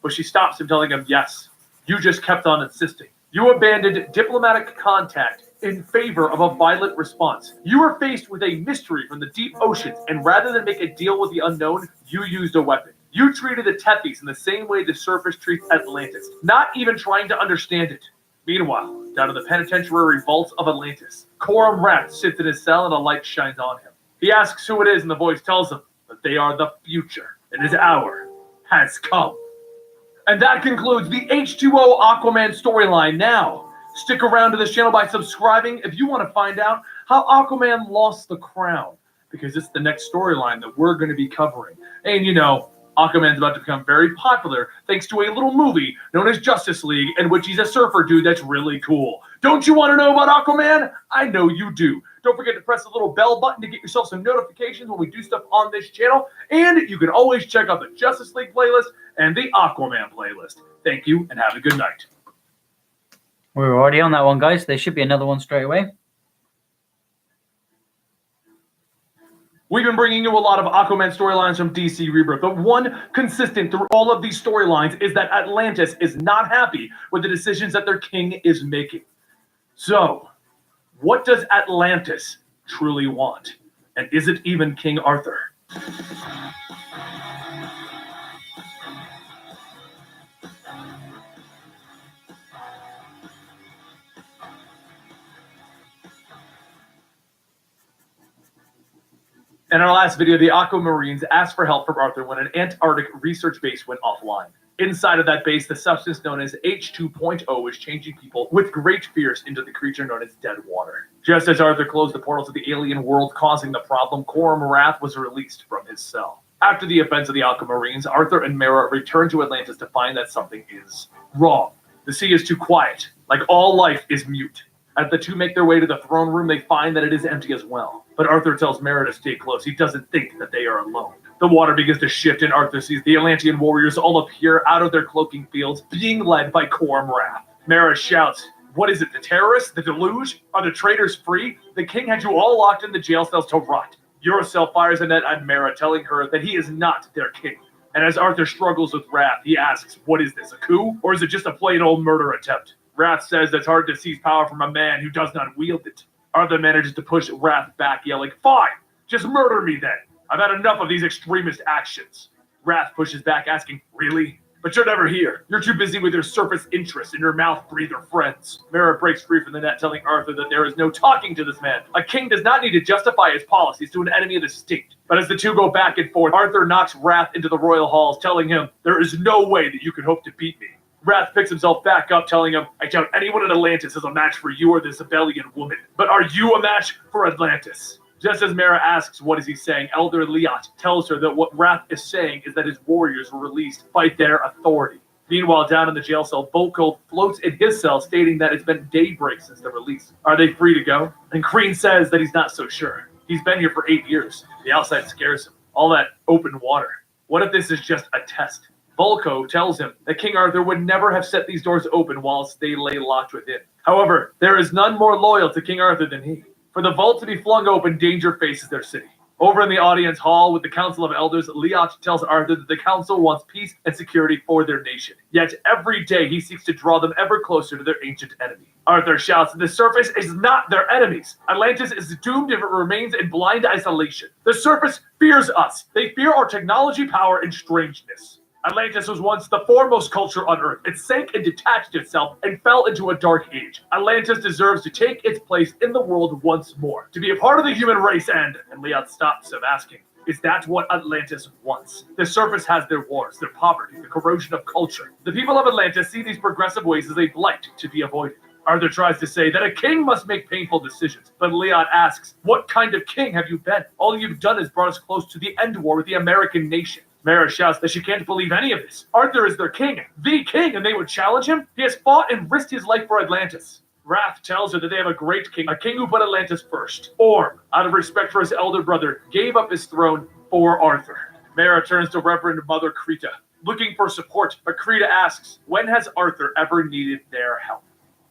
But she stops him, telling him, yes, you just kept on insisting. You abandoned diplomatic contact in favor of a violent response. You were faced with a mystery from the deep oceans, and rather than make a deal with the unknown, you used a weapon. You treated the Tethys in the same way the surface treats Atlantis, not even trying to understand it. Meanwhile, down in the penitentiary vaults of Atlantis, Coram Rath sits in his cell and a light shines on him. He asks who it is, and the voice tells him that they are the future, and his hour has come. And that concludes the H2O Aquaman storyline. Now, stick around to this channel by subscribing if you want to find out how Aquaman lost the crown, because it's the next storyline that we're going to be covering. And you know, Aquaman's about to become very popular thanks to a little movie known as Justice League, in which he's a surfer dude that's really cool. Don't you want to know about Aquaman? I know you do. Don't forget to press the little bell button to get yourself some notifications when we do stuff on this channel. And you can always check out the Justice League playlist and the Aquaman playlist. Thank you and have a good night. We're already on that one, guys. There should be another one straight away. We've been bringing you a lot of Aquaman storylines from DC Rebirth, but one consistent through all of these storylines is that Atlantis is not happy with the decisions that their king is making. So, what does Atlantis truly want? And is it even King Arthur? In our last video, the Aquamarines asked for help from Arthur when an Antarctic research base went offline. Inside of that base, the substance known as H2.0 is changing people with great fears into the creature known as dead water. Just as Arthur closed the portal to the alien world causing the problem, Coram Rath was released from his cell. After the events of the Aquamarines, Arthur and Mara return to Atlantis to find that something is wrong. The sea is too quiet, like all life is mute. As the two make their way to the throne room, they find that it is empty as well. But Arthur tells Mara to stay close. He doesn't think that they are alone. The water begins to shift, and Arthur sees the Atlantean warriors all appear out of their cloaking fields, being led by Coram Rath. Mara shouts, "What is it, the terrorists? The deluge? Are the traitors free? The king had you all locked in the jail cells to rot." Eurocell fires a net at Mara, telling her that he is not their king. And as Arthur struggles with Rath, he asks, "What is this, a coup? Or is it just a plain old murder attempt?" Rath says it's hard to seize power from a man who does not wield it. Arthur manages to push Rath back, yelling, "Fine, just murder me then. I've had enough of these extremist actions." Rath pushes back, asking, "Really? But you're never here. You're too busy with your surface interests and your mouth-breather friends." Mara breaks free from the net, telling Arthur that there is no talking to this man. A king does not need to justify his policies to an enemy of the state. But as the two go back and forth, Arthur knocks Rath into the royal halls, telling him, "There is no way that you can hope to beat me." Rath picks himself back up, telling him, "I doubt anyone in Atlantis is a match for you or this Abelian woman. But are you a match for Atlantis?" Just as Mara asks what is he saying, Elder Liat tells her that what Rath is saying is that his warriors were released by their authority. Meanwhile, down in the jail cell, Volko floats in his cell, stating that it's been daybreak since the release. Are they free to go? And Crean says that he's not so sure. He's been here for 8 years. The outside scares him. All that open water. What if this is just a test? Volko tells him that King Arthur would never have set these doors open whilst they lay locked within. However, there is none more loyal to King Arthur than he. For the vault to be flung open, danger faces their city. Over in the audience hall with the Council of Elders, Liat tells Arthur that the council wants peace and security for their nation. Yet every day he seeks to draw them ever closer to their ancient enemy. Arthur shouts that the surface is not their enemies. Atlantis is doomed if it remains in blind isolation. The surface fears us. They fear our technology, power, and strangeness. Atlantis was once the foremost culture on Earth. It sank and detached itself and fell into a dark age. Atlantis deserves to take its place in the world once more, to be a part of the human race and Liat stops him, asking, "Is that what Atlantis wants?" The surface has their wars, their poverty, the corrosion of culture. The people of Atlantis see these progressive ways as a blight to be avoided. Arthur tries to say that a king must make painful decisions, but Leot asks, what kind of king have you been? All you've done is brought us close to the end war with the American nation. Mara shouts that she can't believe any of this. Arthur is their king, the king, and they would challenge him? He has fought and risked his life for Atlantis. Wrath tells her that they have a great king, a king who put Atlantis first. Orm, out of respect for his elder brother, gave up his throne for Arthur. Mara turns to Reverend Mother Krita, looking for support, but Krita asks, when has Arthur ever needed their help?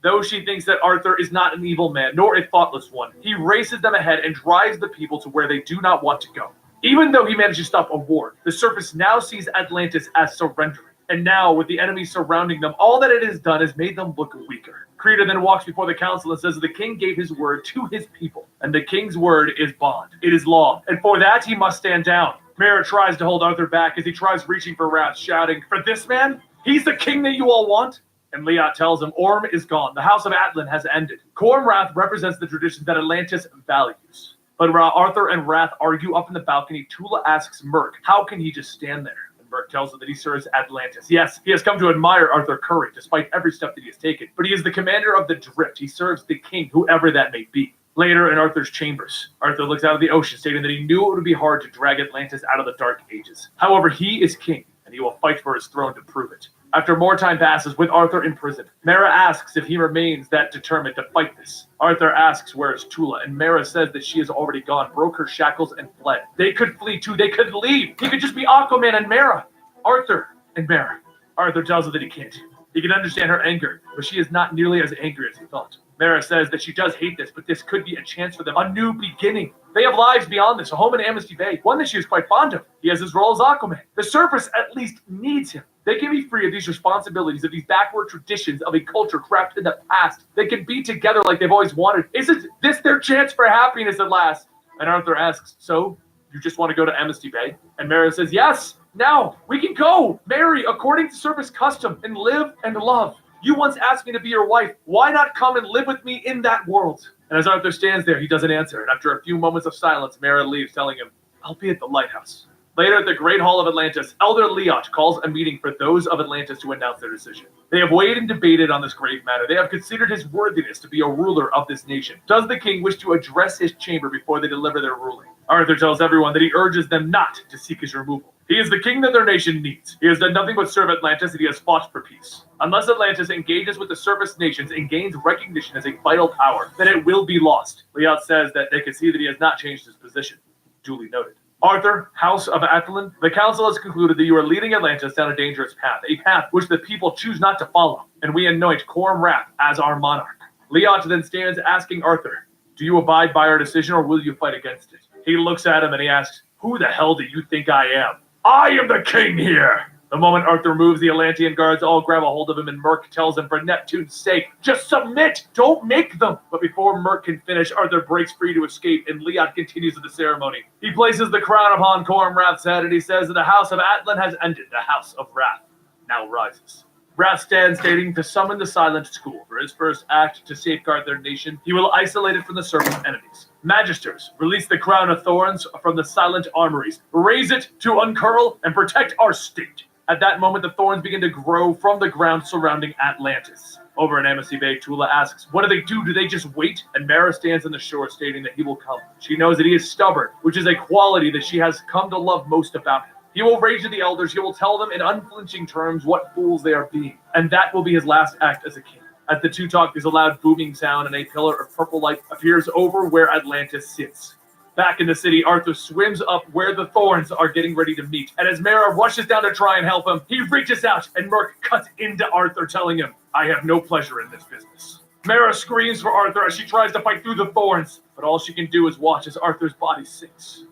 Though she thinks that Arthur is not an evil man, nor a thoughtless one, he races them ahead and drives the people to where they do not want to go. Even though he managed to stop a war, the surface now sees Atlantis as surrendering. And now, with the enemy surrounding them, all that it has done is made them look weaker. Krita then walks before the council and says that the king gave his word to his people, and the king's word is bond. It is law, and for that he must stand down. Mara tries to hold Arthur back as he tries reaching for Wrath, shouting, for this man? He's the king that you all want? And Leot tells him Orm is gone. The house of Atlan has ended. Wrath represents the traditions that Atlantis values. But while Arthur and Wrath argue up in the balcony, Tula asks Merc, how can he just stand there? And Merc tells her that he serves Atlantis. Yes, he has come to admire Arthur Curry, despite every step that he has taken. But he is the commander of the Drift. He serves the king, whoever that may be. Later, in Arthur's chambers, Arthur looks out of the ocean, stating that he knew it would be hard to drag Atlantis out of the Dark Ages. However, he is king, and he will fight for his throne to prove it. After more time passes with Arthur in prison, Mara asks if he remains that determined to fight this. Arthur asks where is Tula, and Mara says that she has already gone, broke her shackles, and fled. They could flee too, they could leave. He could just be Aquaman and Mara. Arthur and Mara. Arthur tells her that he can't. He can understand her anger, but she is not nearly as angry as he thought. Mara says that she does hate this, but this could be a chance for them, a new beginning. They have lives beyond this, a home in Amnesty Bay, one that she is quite fond of. He has his role as Aquaman. The surface at least needs him. They can be free of these responsibilities, of these backward traditions of a culture trapped in the past. They can be together like they've always wanted. Isn't this their chance for happiness at last? And Arthur asks, so, you just want to go to Amnesty Bay? And Mara says, yes, now, we can go, marry according to surface custom, and live and love. You once asked me to be your wife. Why not come and live with me in that world? And as Arthur stands there, he doesn't answer. And after a few moments of silence, Mara leaves, telling him, I'll be at the lighthouse. Later at the Great Hall of Atlantis, Elder Leot calls a meeting for those of Atlantis to announce their decision. They have weighed and debated on this grave matter. They have considered his worthiness to be a ruler of this nation. Does the king wish to address his chamber before they deliver their ruling? Arthur tells everyone that he urges them not to seek his removal. He is the king that their nation needs. He has done nothing but serve Atlantis, and he has fought for peace. Unless Atlantis engages with the surface nations and gains recognition as a vital power, then it will be lost. Leot says that they can see that he has not changed his position. Duly noted. Arthur, House of Atlan, the council has concluded that you are leading Atlantis down a dangerous path, a path which the people choose not to follow, and we anoint Wrath as our monarch. Leot then stands asking Arthur, do you abide by our decision or will you fight against it? He looks at him and he asks, who the hell do you think I am? I am the king here! The moment Arthur moves, the Atlantean guards all grab a hold of him, and Merc tells him, for Neptune's sake, just submit! Don't make them! But before Merc can finish, Arthur breaks free to escape, and Leot continues with the ceremony. He places the crown upon Wrath's head, and he says that the House of Atlan has ended. The House of Wrath now rises. Wrath stands, stating to summon the Silent School. For his first act to safeguard their nation, he will isolate it from the surface enemies. Magisters, release the crown of thorns from the silent armories. Raise it to uncurl and protect our state. At that moment, the thorns begin to grow from the ground surrounding Atlantis. Over in Amnesty Bay, Tula asks, what do they do? Do they just wait? And Mara stands on the shore, stating that he will come. She knows that he is stubborn, which is a quality that she has come to love most about him. He will rage to the elders. He will tell them in unflinching terms what fools they are being. And that will be his last act as a king. As the two talk, there's a loud booming sound, and a pillar of purple light appears over where Atlantis sits. Back in the city, Arthur swims up where the thorns are getting ready to meet. And as Mara rushes down to try and help him, he reaches out, and Merc cuts into Arthur, telling him, I have no pleasure in this business. Mara screams for Arthur as she tries to fight through the thorns, but all she can do is watch as Arthur's body sinks.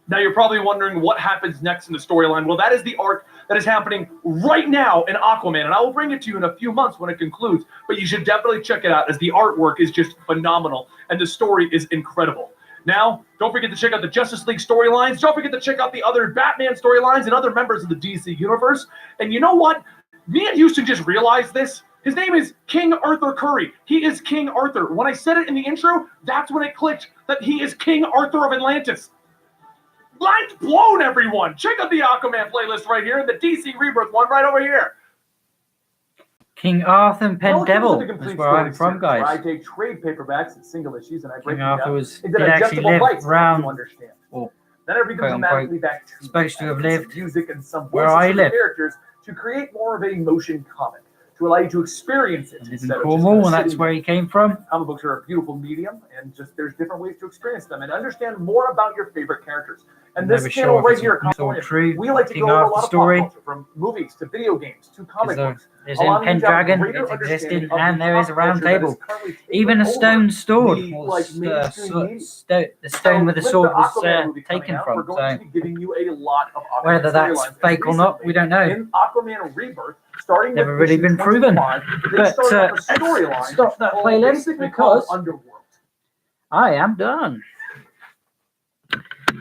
Now you're probably wondering what happens next in the storyline. Well, that is the arc that is happening right now in Aquaman, and I will bring it to you in a few months when it concludes, but you should definitely check it out as the artwork is just phenomenal, and the story is incredible. Now, don't forget to check out the Justice League storylines. Don't forget to check out the other Batman storylines and other members of the DC universe. And you know what? Me and Houston just realized this. His name is King Arthur Curry. He is King Arthur. When I said it in the intro, that's when it clicked that he is King Arthur of Atlantis. Mind blown, everyone. Check out the Aquaman playlist right here and the DC Rebirth one right over here. King Arthur and Penn Welcome to Devil. the That's Complete where I'm Story from, series, where I guys. take trade paperbacks and single issues and I break King them Arthur down was into did actually digestible live bites to help around, you understand. or Then I read them quote, unquote, dramatically back to you. supposed to I have put some lived music and some where voices I to the live. characters to create more of a motion comic, to allow you to experience it I live in instead of just Cornwall, kinda and that's sitting where he came from. Comic books are a beautiful medium, and just there's different ways to experience them and understand more about your favorite characters. And Never this sure channel if right it's here, myth or Comic true. we like to King go over a Arthur lot of story. pop culture, from movies to video games to comic books. There's in allowing you to have a Pendragon, greater it's understanding existed, of and the there is a pop round culture that is table. currently taking Even a over stone sword, the, or mainstream media. the stone where the with sword the was Aquaman movie coming taken out, we're from. going So to be giving you a lot of Aquaman whether that's storylines. And fake or not, we don't know. In Aquaman Rebirth, starting Never with really issue been proven. 25, they But started up a let's storyline stop that called- playlist basically called because Underworld. I am done.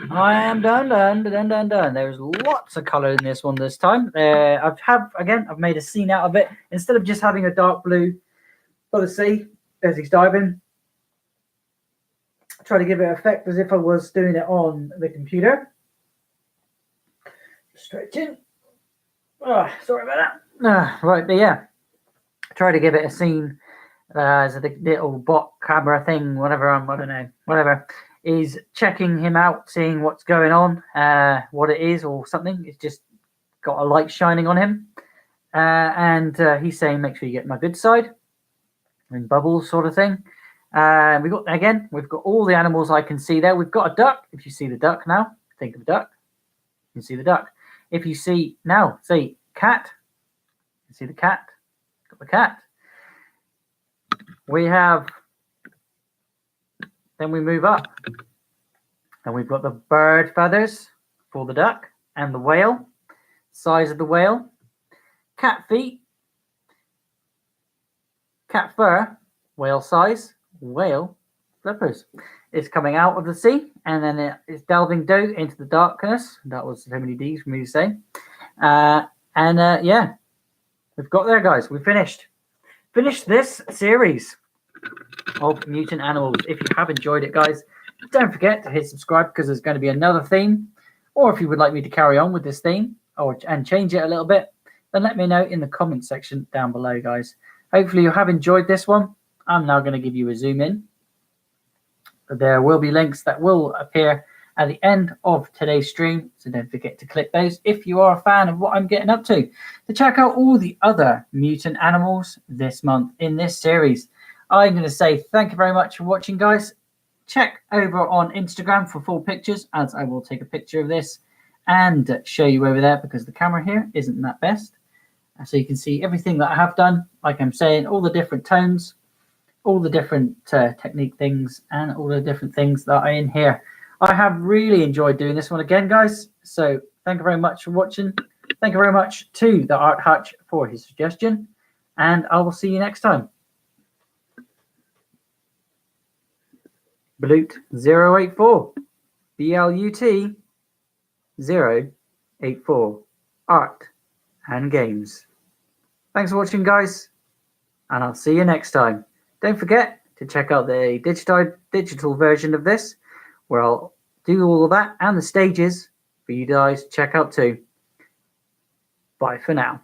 I am done. There's lots of color in this one this time. I've made a scene out of it. Instead of just having a dark blue for the sea as he's diving, I try to give it effect as if I was doing it on the computer. Stretching. Oh, sorry about that. Right, but yeah, try to give it a scene as the little bot camera thing, whatever, is checking him out, seeing what's going on, what it is or something. It's just got a light shining on him. And he's saying, make sure you get my good side. In bubbles sort of thing. We've got all the animals I can see there. We've got a duck. If you see the duck now, think of a duck. You can see the duck. If you see now, say cat. You see the cat. Got the cat. We have, then we move up, and we've got the bird feathers for the duck and the whale, size of the whale, cat feet, cat fur, whale size, whale flippers. It's coming out of the sea, and then it's delving down into the darkness. That was so many D's for me to say. Yeah, we've got there, guys. We finished this series of mutant animals. If you have enjoyed it, guys, don't forget to hit subscribe, because there's going to be another theme. Or if you would like me to carry on with this theme and change it a little bit, then let me know in the comment section down below, guys. Hopefully you have enjoyed this one. I'm now going to give you a zoom in. There will be links that will appear at the end of today's stream, so don't forget to click those if you are a fan of what I'm getting up to check out all the other mutant animals this month in this series. I'm going to say thank you very much for watching, guys. Check over on Instagram for full pictures, as I will take a picture of this and show you over there, because the camera here isn't that best. So you can see everything that I have done, like I'm saying, all the different tones, all the different technique things, and all the different things that are in here. I have really enjoyed doing this one again, guys. So thank you very much for watching. Thank you very much to the Art Hutch for his suggestion, and I will see you next time. Blut 084, BLUT 084, Art and Games. Thanks for watching, guys, and I'll see you next time. Don't forget to check out the digital version of this, where I'll do all of that and the stages for you guys to check out too. Bye for now.